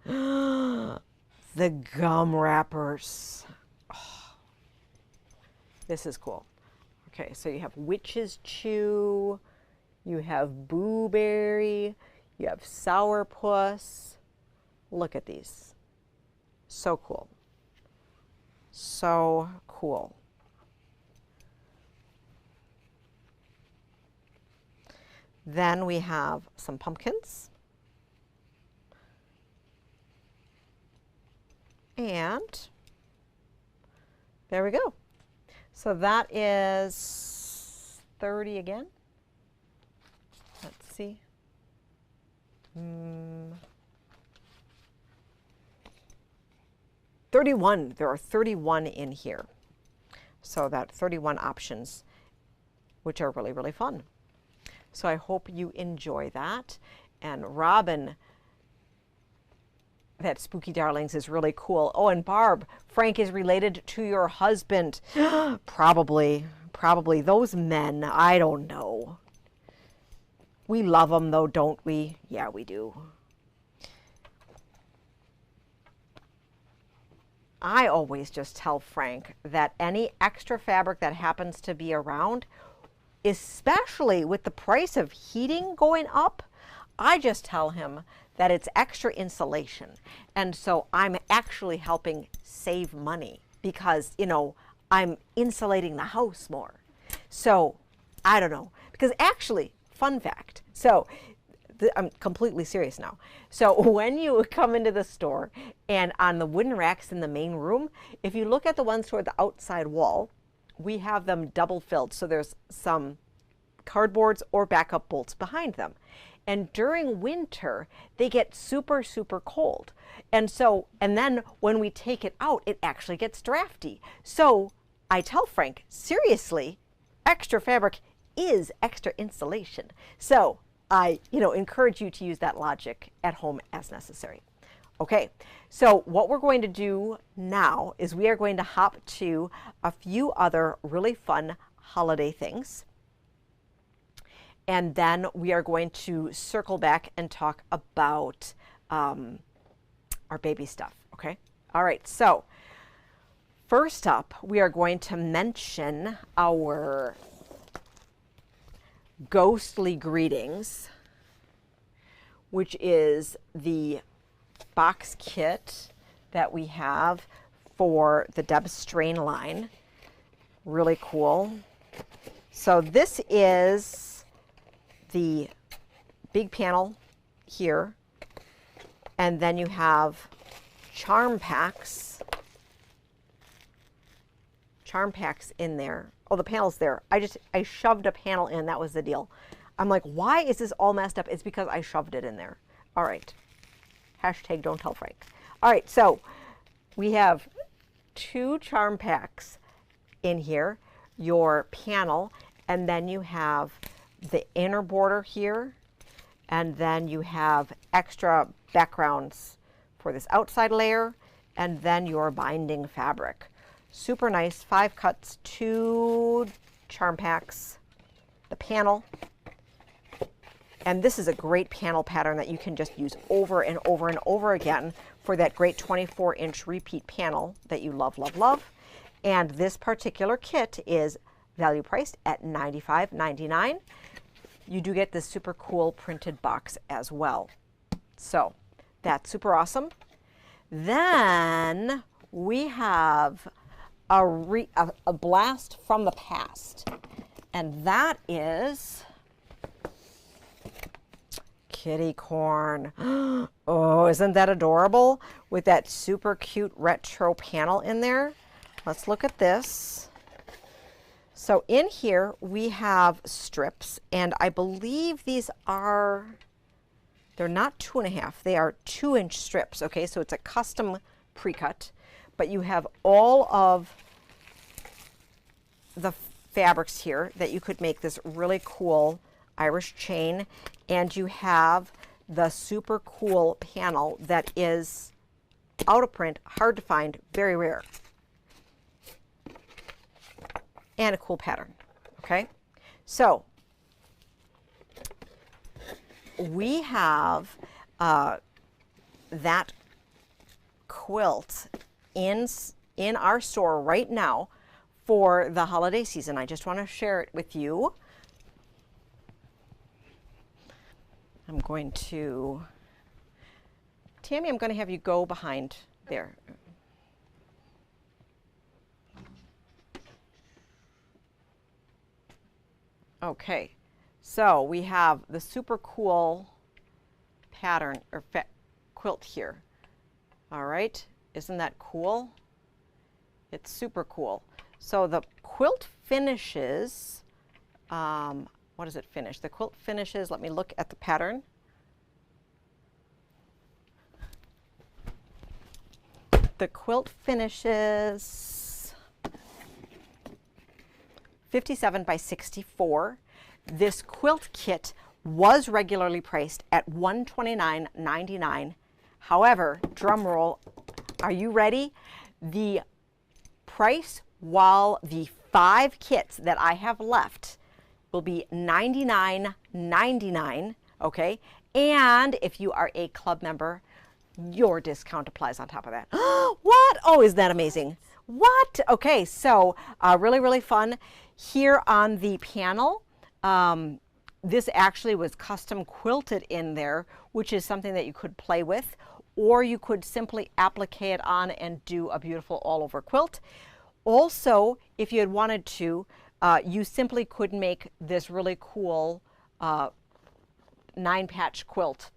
The gum wrappers. Oh, this is cool. Okay, so you have witch's chew. You have blueberry. You have sourpuss. Look at these. So cool. So cool. Then we have some pumpkins. And there we go. So that is 30 again. Let's see. 31. There are 31 in here. So that 31 options, which are really, really fun. So I hope you enjoy that. And Robin, that Spooky Darlings is really cool. Oh, and Barb, Frank is related to your husband. Probably. Those men, I don't know. We love them though, don't we? Yeah, we do. I always just tell Frank that any extra fabric that happens to be around, especially with the price of heating going up, I just tell him that it's extra insulation. And so I'm actually helping save money because, you know, I'm insulating the house more. So I don't know, because actually, fun fact. So I'm completely serious now. So when you come into the store and on the wooden racks in the main room, if you look at the ones toward the outside wall, we have them double filled. So there's some cardboards or backup bolts behind them. And during winter, they get super, super cold. And then when we take it out, it actually gets drafty. So I tell Frank, seriously, extra fabric is extra insulation. So I, encourage you to use that logic at home as necessary. Okay, so what we're going to do now is we are going to hop to a few other really fun holiday things. And then we are going to circle back and talk about our baby stuff, okay? All right, so first up, we are going to mention our ghostly greetings, which is the box kit that we have for the Deb Strain line. Really cool. So this is the big panel here, and then you have charm packs in there. Oh, the panel's there. I shoved a panel in. That was the deal. I'm like, why is this all messed up? It's because I shoved it in there. All right. Hashtag don't tell Frank. All right, so we have 2 charm packs in here, your panel, and then you have the inner border here, and then you have extra backgrounds for this outside layer, and then your binding fabric. Super nice, 5 cuts, 2 charm packs, the panel. And this is a great panel pattern that you can just use over and over and over again for that great 24-inch repeat panel that you love, love, love. And this particular kit is value priced at $95.99. You do get this super cool printed box as well. So that's super awesome. Then we have a blast from the past, and that is kitty corn. Oh, isn't that adorable? With that super cute retro panel in there. Let's look at this. So in here we have strips, and I believe these are, they're not 2.5, they are 2-inch strips. Okay, so it's a custom pre-cut, but you have all of the fabrics here that you could make this really cool Irish chain, and you have the super cool panel that is out of print, hard to find, very rare, and a cool pattern. Okay, so we have that quilt in our store right now for the holiday season. I just want to share it with you. I'm going to, Tammy, I'm going to have you go behind there. Okay, so we have the super cool pattern or quilt here. All right, isn't that cool? It's super cool. So the quilt finishes, what does it finish? The quilt finishes, let me look at the pattern. The quilt finishes 57 by 64. This quilt kit was regularly priced at $129.99. However, drum roll, are you ready? The price while the 5 kits that I have left will be $99.99, okay? And if you are a club member, your discount applies on top of that. What? Oh, isn't that amazing? What? Okay, so really, really fun. Here on the panel, this actually was custom quilted in there, which is something that you could play with, or you could simply applique it on and do a beautiful all-over quilt. Also, if you had wanted to, you simply could make this really cool 9-patch quilt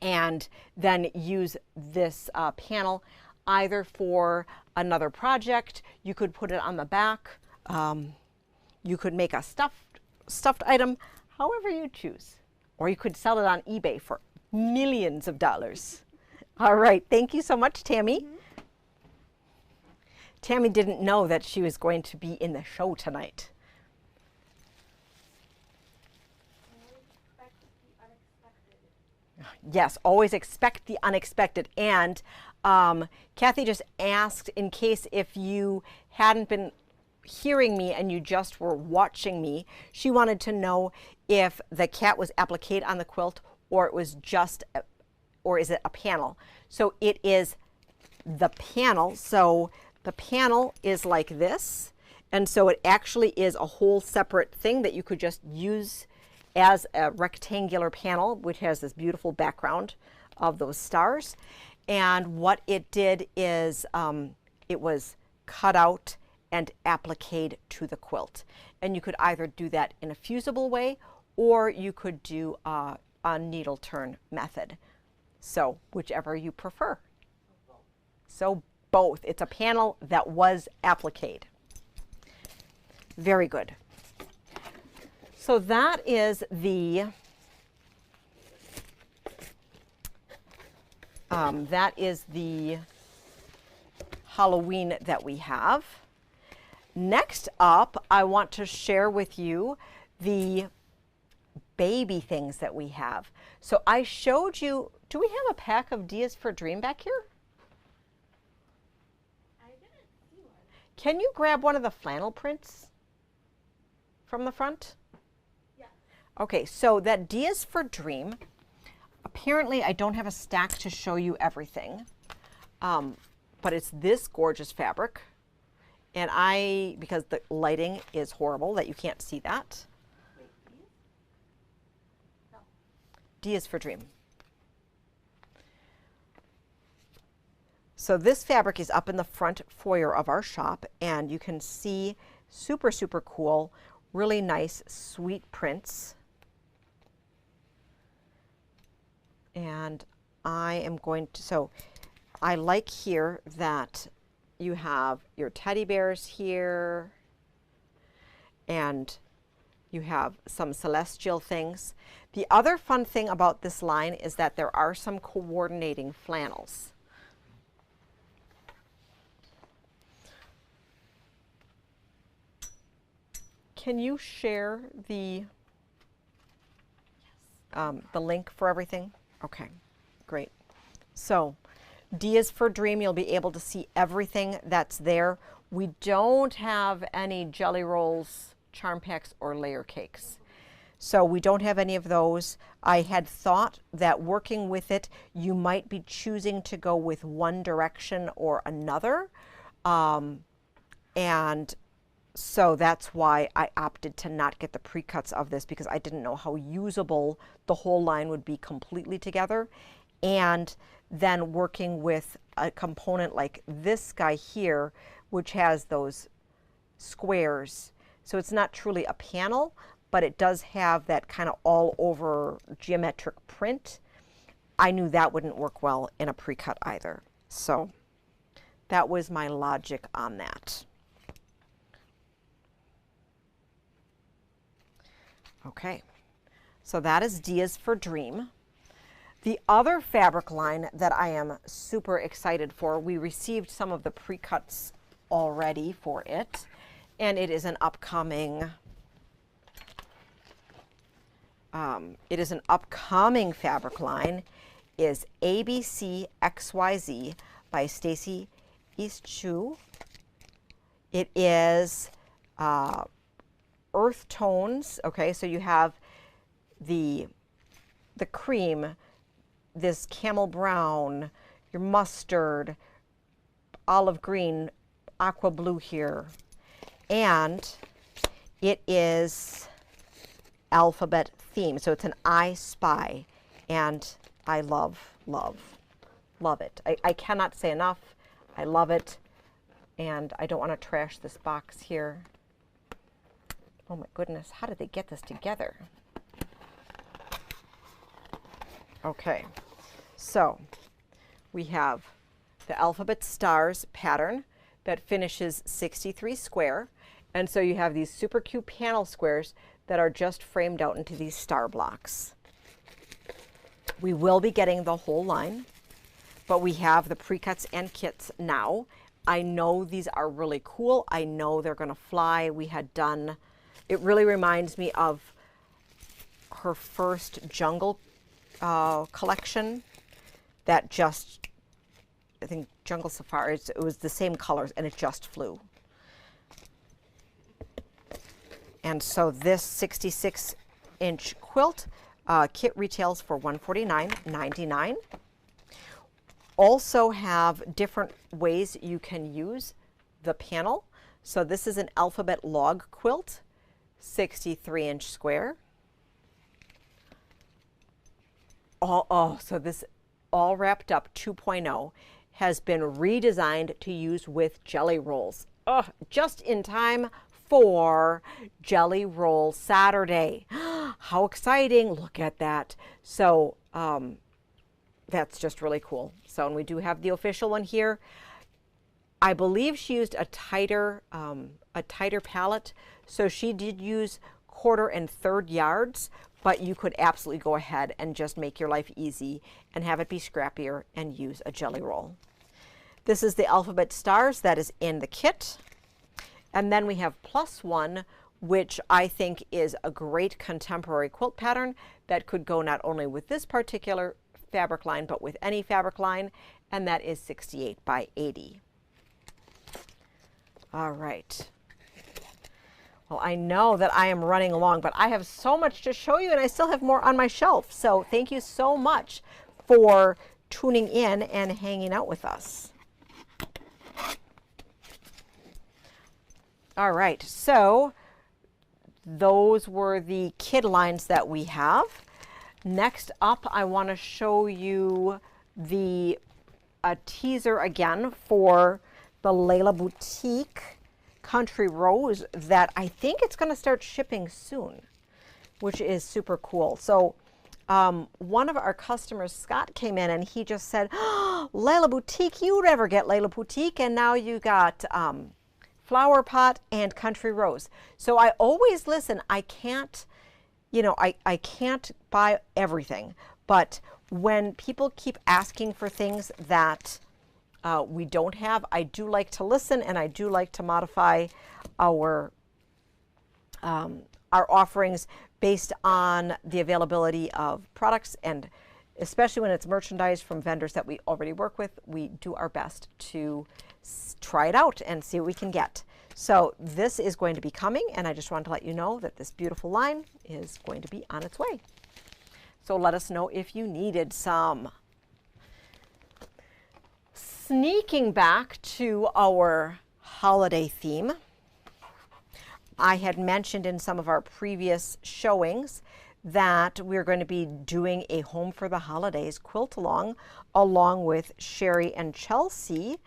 and then use this panel either for another project. You could put it on the back. You could make a stuffed item, however you choose. Or you could sell it on eBay for millions of dollars. All right, thank you so much, Tammy. Mm-hmm. Tammy didn't know that she was going to be in the show tonight. Yes, always expect the unexpected. And Kathy just asked, in case if you hadn't been hearing me and you just were watching me, she wanted to know if the cat was appliqué on the quilt or it was just, or is it a panel? So it is the panel. So the panel is like this. And so it actually is a whole separate thing that you could just use as a rectangular panel, which has this beautiful background of those stars. And what it did is it was cut out and appliqued to the quilt. And you could either do that in a fusible way or you could do a needle turn method. So whichever you prefer. So both. It's a panel that was appliqued. Very good. So that is the Halloween that we have. Next up, I want to share with you the baby things that we have. So I showed you, do we have a pack of Dias for Dream back here? I didn't see one. Can you grab one of the flannel prints from the front? Yeah. Okay, so that Dias for Dream, apparently I don't have a stack to show you everything, but it's this gorgeous fabric. And because the lighting is horrible that you can't see that. Wait, these? No. Dias for Dream. So this fabric is up in the front foyer of our shop, and you can see super, super cool, really nice, sweet prints. And I am going to, so I like here that you have your teddy bears here, and you have some celestial things. The other fun thing about this line is that there are some coordinating flannels. Can you share the link for everything? Okay, great. So Dias for Dream, you'll be able to see everything that's there. We don't have any jelly rolls, charm packs, or layer cakes. So we don't have any of those. I had thought that working with it, you might be choosing to go with one direction or another. And so that's why I opted to not get the pre-cuts of this, because I didn't know how usable the whole line would be completely together. And then working with a component like this guy here, which has those squares. So it's not truly a panel, but it does have that kind of all over geometric print. I knew that wouldn't work well in a pre-cut either. So that was my logic on that. Okay, so that is Dias for Dream. The other fabric line that I am super excited for, we received some of the pre-cuts already for it, and it is an upcoming fabric line, is ABC XYZ by Stacy Eastchu. It is earth tones. Okay, so you have the cream, this camel brown, your mustard, olive green, aqua blue here, and it is alphabet theme. So it's an I Spy, and I love it. I cannot say enough. I love it, and I don't want to trash this box here. Oh my goodness, how did they get this together? Okay, so we have the alphabet stars pattern that finishes 63 square. And so you have these super cute panel squares that are just framed out into these star blocks. We will be getting the whole line, but we have the pre-cuts and kits now. I know these are really cool. I know they're gonna fly. We had done, it really reminds me of her first jungle collection that just, I think Jungle Safari, it was the same colors and it just flew. And so this 66-inch quilt kit retails for $149.99. Also have different ways you can use the panel. So this is an alphabet log quilt, 63-inch square. So this all wrapped up 2.0 has been redesigned to use with jelly rolls. Oh, just in time for Jelly Roll Saturday. How exciting, look at that. So that's just really cool. So, and we do have the official one here. I believe she used a tighter palette. So she did use 1/4 and 1/3 yards, but you could absolutely go ahead and just make your life easy and have it be scrappier and use a jelly roll. This is the alphabet stars that is in the kit. And then we have +1, which I think is a great contemporary quilt pattern that could go not only with this particular fabric line, but with any fabric line, and that is 68 by 80. All right. Well, I know that I am running along, but I have so much to show you and I still have more on my shelf. So thank you so much for tuning in and hanging out with us. All right, so those were the kid lines that we have. Next up, I want to show you a teaser again for the Layla Boutique Country Rose that I think it's going to start shipping soon, which is super cool. So one of our customers, Scott, came in and he just said, oh, Layla Boutique, you never get Layla Boutique, and now you got Flower Pot and Country Rose. So I always listen. I can't, I can't buy everything, but when people keep asking for things that we don't have, I do like to listen and I do like to modify our offerings based on the availability of products, and especially when it's merchandise from vendors that we already work with, we do our best to try it out and see what we can get. So this is going to be coming, and I just wanted to let you know that this beautiful line is going to be on its way. So let us know if you needed some. Sneaking back to our holiday theme, I had mentioned in some of our previous showings that we're going to be doing a Home for the Holidays quilt along with Sherry and Chelsea.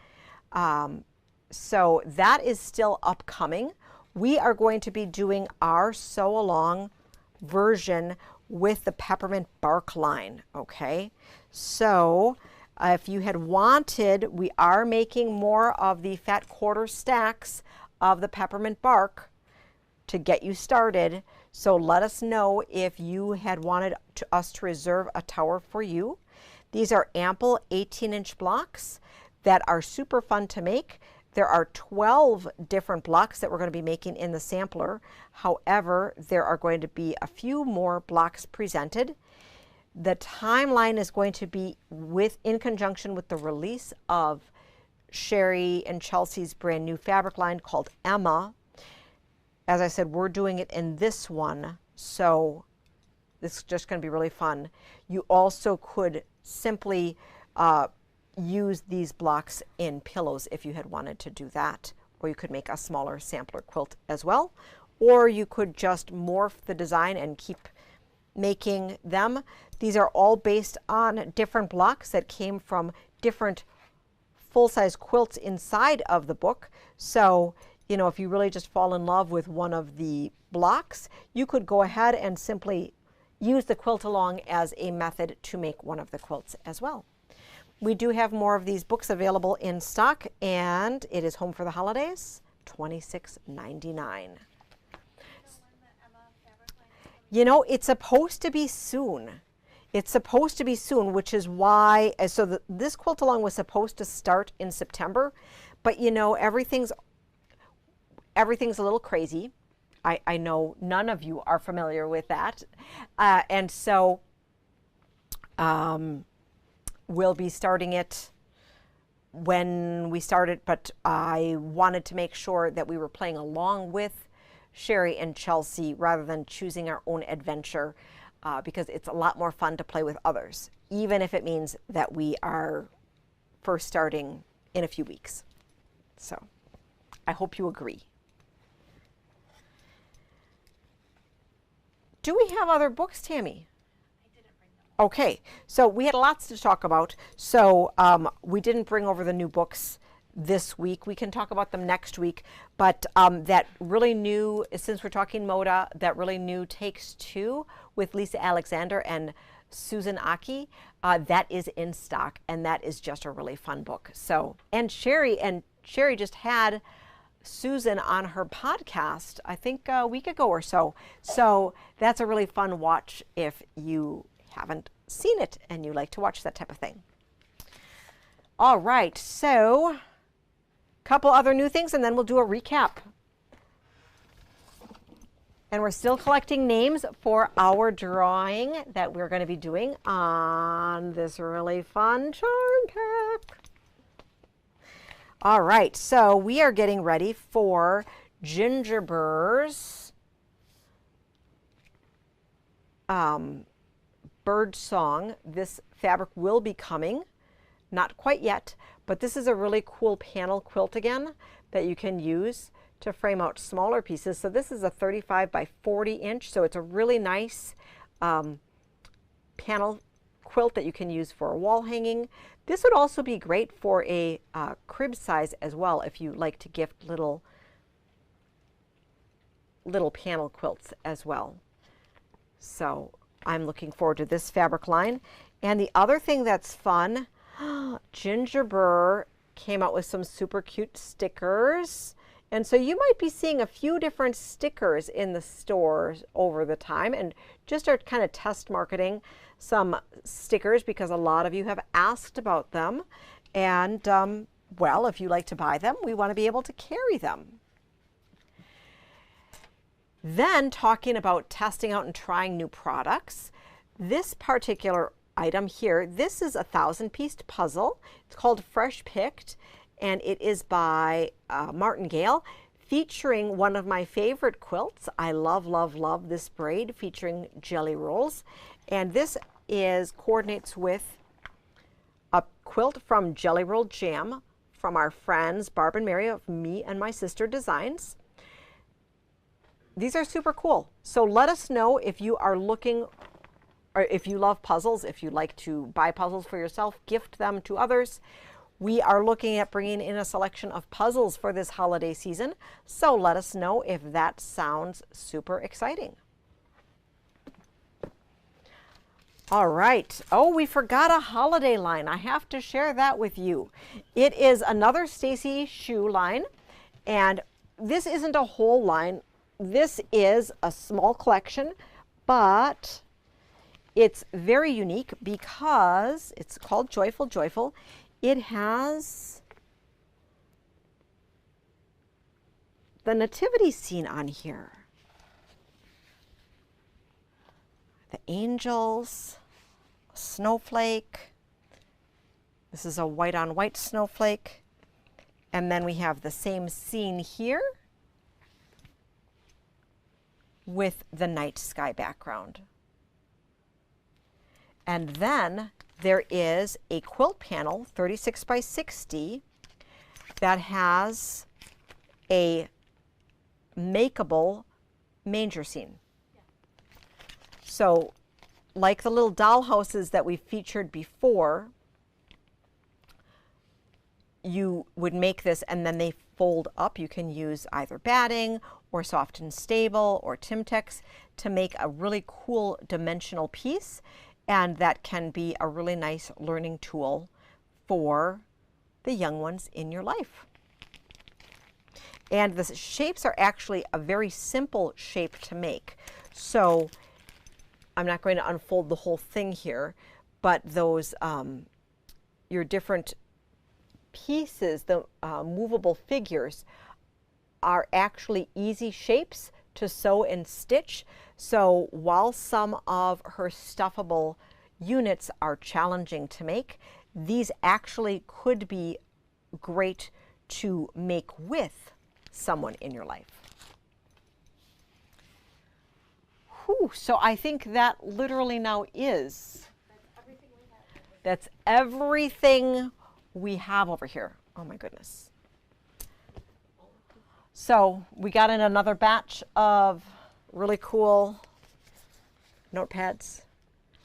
So that is still upcoming. We are going to be doing our sew along version with the peppermint bark line, okay? So if you had wanted, we are making more of the fat quarter stacks of the peppermint bark to get you started. So let us know if you had wanted us to reserve a tower for you. These are ample 18-inch blocks that are super fun to make. There are 12 different blocks that we're going to be making in the sampler. However, there are going to be a few more blocks presented. The timeline is going to be in conjunction with the release of Sherry and Chelsea's brand new fabric line called Emma. As I said, we're doing it in this one, so this is just going to be really fun. You also could simply use these blocks in pillows if you had wanted to do that, or you could make a smaller sampler quilt as well, or you could just morph the design and keep making them. These are all based on different blocks that came from different full-size quilts inside of the book. So, if you really just fall in love with one of the blocks, you could go ahead and simply use the quilt along as a method to make one of the quilts as well. We do have more of these books available in stock, and it is Home for the Holidays, $26.99. It's supposed to be soon. It's supposed to be soon, which is why, this quilt along was supposed to start in September, but everything's a little crazy. I know none of you are familiar with that. And so We'll be starting it when we started, but I wanted to make sure that we were playing along with Sherry and Chelsea rather than choosing our own adventure, because it's a lot more fun to play with others, even if it means that we are first starting in a few weeks. So I hope you agree. Do we have other books, Tammy? Okay, so we had lots to talk about. So we didn't bring over the new books this week. We can talk about them next week. But that really new, since we're talking Moda, that really new Takes Two with Lisa Alexander and Susan Aki, that is in stock, and that is just a really fun book. So, and Sherry just had Susan on her podcast, I think a week ago or so. So that's a really fun watch if you haven't seen it and you like to watch that type of thing. All right, so a couple other new things and then we'll do a recap. And we're still collecting names for our drawing that we're going to be doing on this really fun charm pack. All right, so we are getting ready for Gingerbur's Bird Song. This fabric will be coming, not quite yet, but this is a really cool panel quilt again that you can use to frame out smaller pieces. So this is a 35 by 40 inch, so it's a really nice panel quilt that you can use for a wall hanging. This would also be great for a crib size as well if you like to gift little panel quilts as well. So I'm looking forward to this fabric line. And the other thing that's fun, Gingerbur came out with some super cute stickers. And so you might be seeing a few different stickers in the stores over the time, and just start kind of test marketing some stickers because a lot of you have asked about them. And well, if you like to buy them, we want to be able to carry them. Then talking about testing out and trying new products, this particular item here, this is a 1,000-piece puzzle. It's called Fresh Picked, and it is by Martingale, featuring one of my favorite quilts. I love, love, love this braid featuring jelly rolls. And this coordinates with a quilt from Jelly Roll Jam from our friends Barb and Mary of Me and My Sister Designs. These are super cool. So let us know if you are looking, or if you love puzzles, if you like to buy puzzles for yourself, gift them to others. We are looking at bringing in a selection of puzzles for this holiday season. So let us know if that sounds super exciting. All right. Oh, we forgot a holiday line. I have to share that with you. It is another Stacy shoe line, and this isn't a whole line. This is a small collection, but it's very unique because it's called Joyful Joyful. It has the nativity scene on here. The angels, a snowflake. This is a white on white snowflake. And then we have the same scene here with the night sky background. And then there is a quilt panel, 36 by 60, that has a makeable manger scene. Yeah. So like the little doll houses that we featured before, you would make this and then they fold up. You can use either batting or Soft and Stable or Timtex to make a really cool dimensional piece, and that can be a really nice learning tool for the young ones in your life. And the shapes are actually a very simple shape to make. So I'm not going to unfold the whole thing here, but those your different pieces, the movable figures, are actually easy shapes to sew and stitch. So while some of her stuffable units are challenging to make, these actually could be great to make with someone in your life. Whew, so I think that literally now is, that's everything we have over here. Oh my goodness. So we got in another batch of really cool notepads,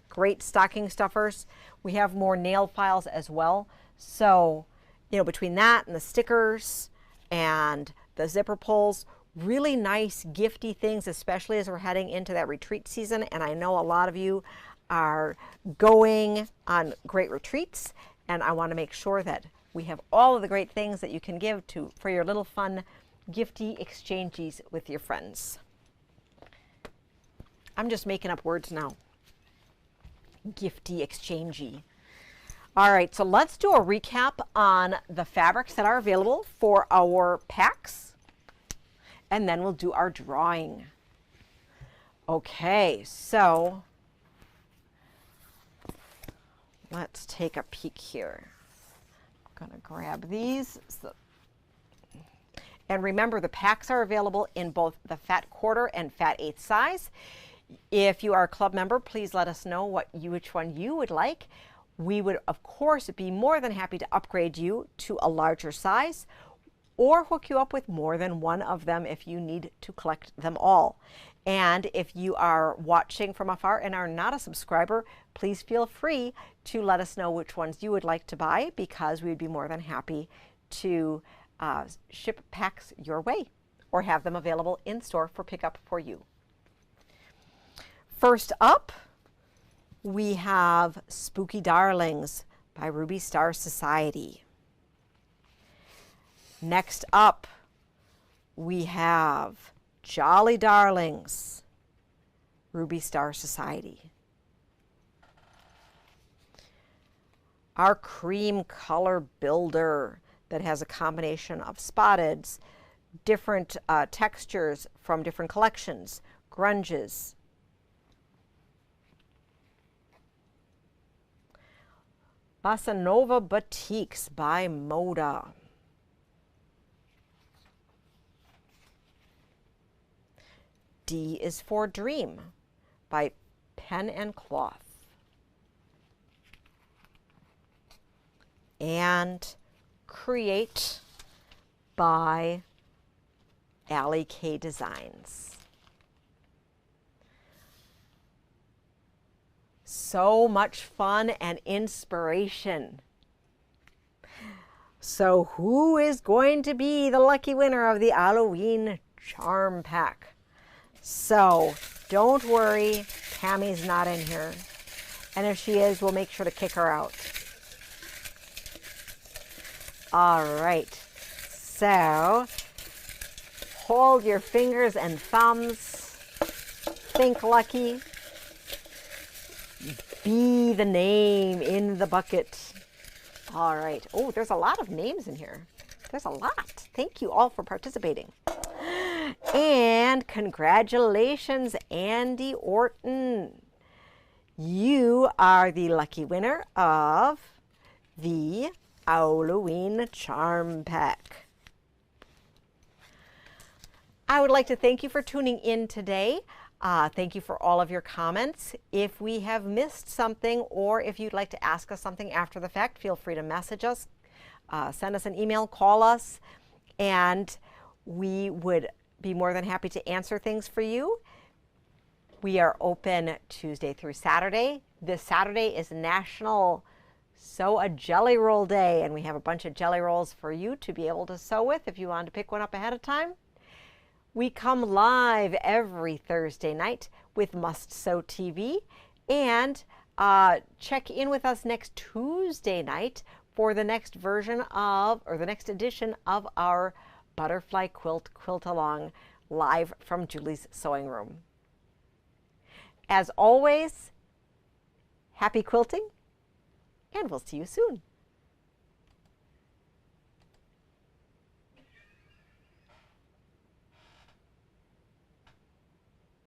great stocking stuffers. We have more nail files as well. So, you know, between that and the stickers and the zipper pulls, really nice gifty things, especially as we're heading into that retreat season. And I know a lot of you are going on great retreats, and I want to make sure that we have all of the great things that you can give to for your little fun gifty exchanges with your friends. I'm just making up words now. Gifty exchangey. All right, so let's do a recap on the fabrics that are available for our packs, and then we'll do our drawing. Okay, so let's take a peek here. I'm gonna grab these. And remember, the packs are available in both the fat quarter and fat eighth size. If you are a club member, please let us know which one you would like. We would, of course, be more than happy to upgrade you to a larger size or hook you up with more than one of them if you need to collect them all. And if you are watching from afar and are not a subscriber, please feel free to let us know which ones you would like to buy, because we'd be more than happy to ship packs your way or have them available in store for pickup for you. First up, we have Spooky Darlings by Ruby Star Society. Next up, we have Jolly Darlings, Ruby Star Society. Our cream color builder that has a combination of spotteds, different textures from different collections, grunges. Bossa Nova Batiks by Moda. D is for Dream by Pen and Cloth. And Create by Allie K Designs. So much fun and inspiration. So who is going to be the lucky winner of the Halloween Charm Pack? So don't worry, Tammy's not in here. And if she is, we'll make sure to kick her out. All right, so hold your fingers and thumbs. Think lucky. Be the name in the bucket. All right. Oh, there's a lot of names in here. There's a lot. Thank you all for participating. And congratulations, Andy Orton. You are the lucky winner of the Halloween Charm Pack. I would like to thank you for tuning in today. Thank you for all of your comments. If we have missed something, or if you'd like to ask us something after the fact, feel free to message us, send us an email, call us, and we would be more than happy to answer things for you. We are open Tuesday through Saturday. This Saturday is National Sew a Jelly Roll Day, and we have a bunch of jelly rolls for you to be able to sew with if you want to pick one up ahead of time. We come live every Thursday night with Must Sew TV, and check in with us next Tuesday night for the next version of, or the next edition of our Butterfly Quilt Quilt-Along live from Julie's Sewing Room. As always, happy quilting, and we'll see you soon.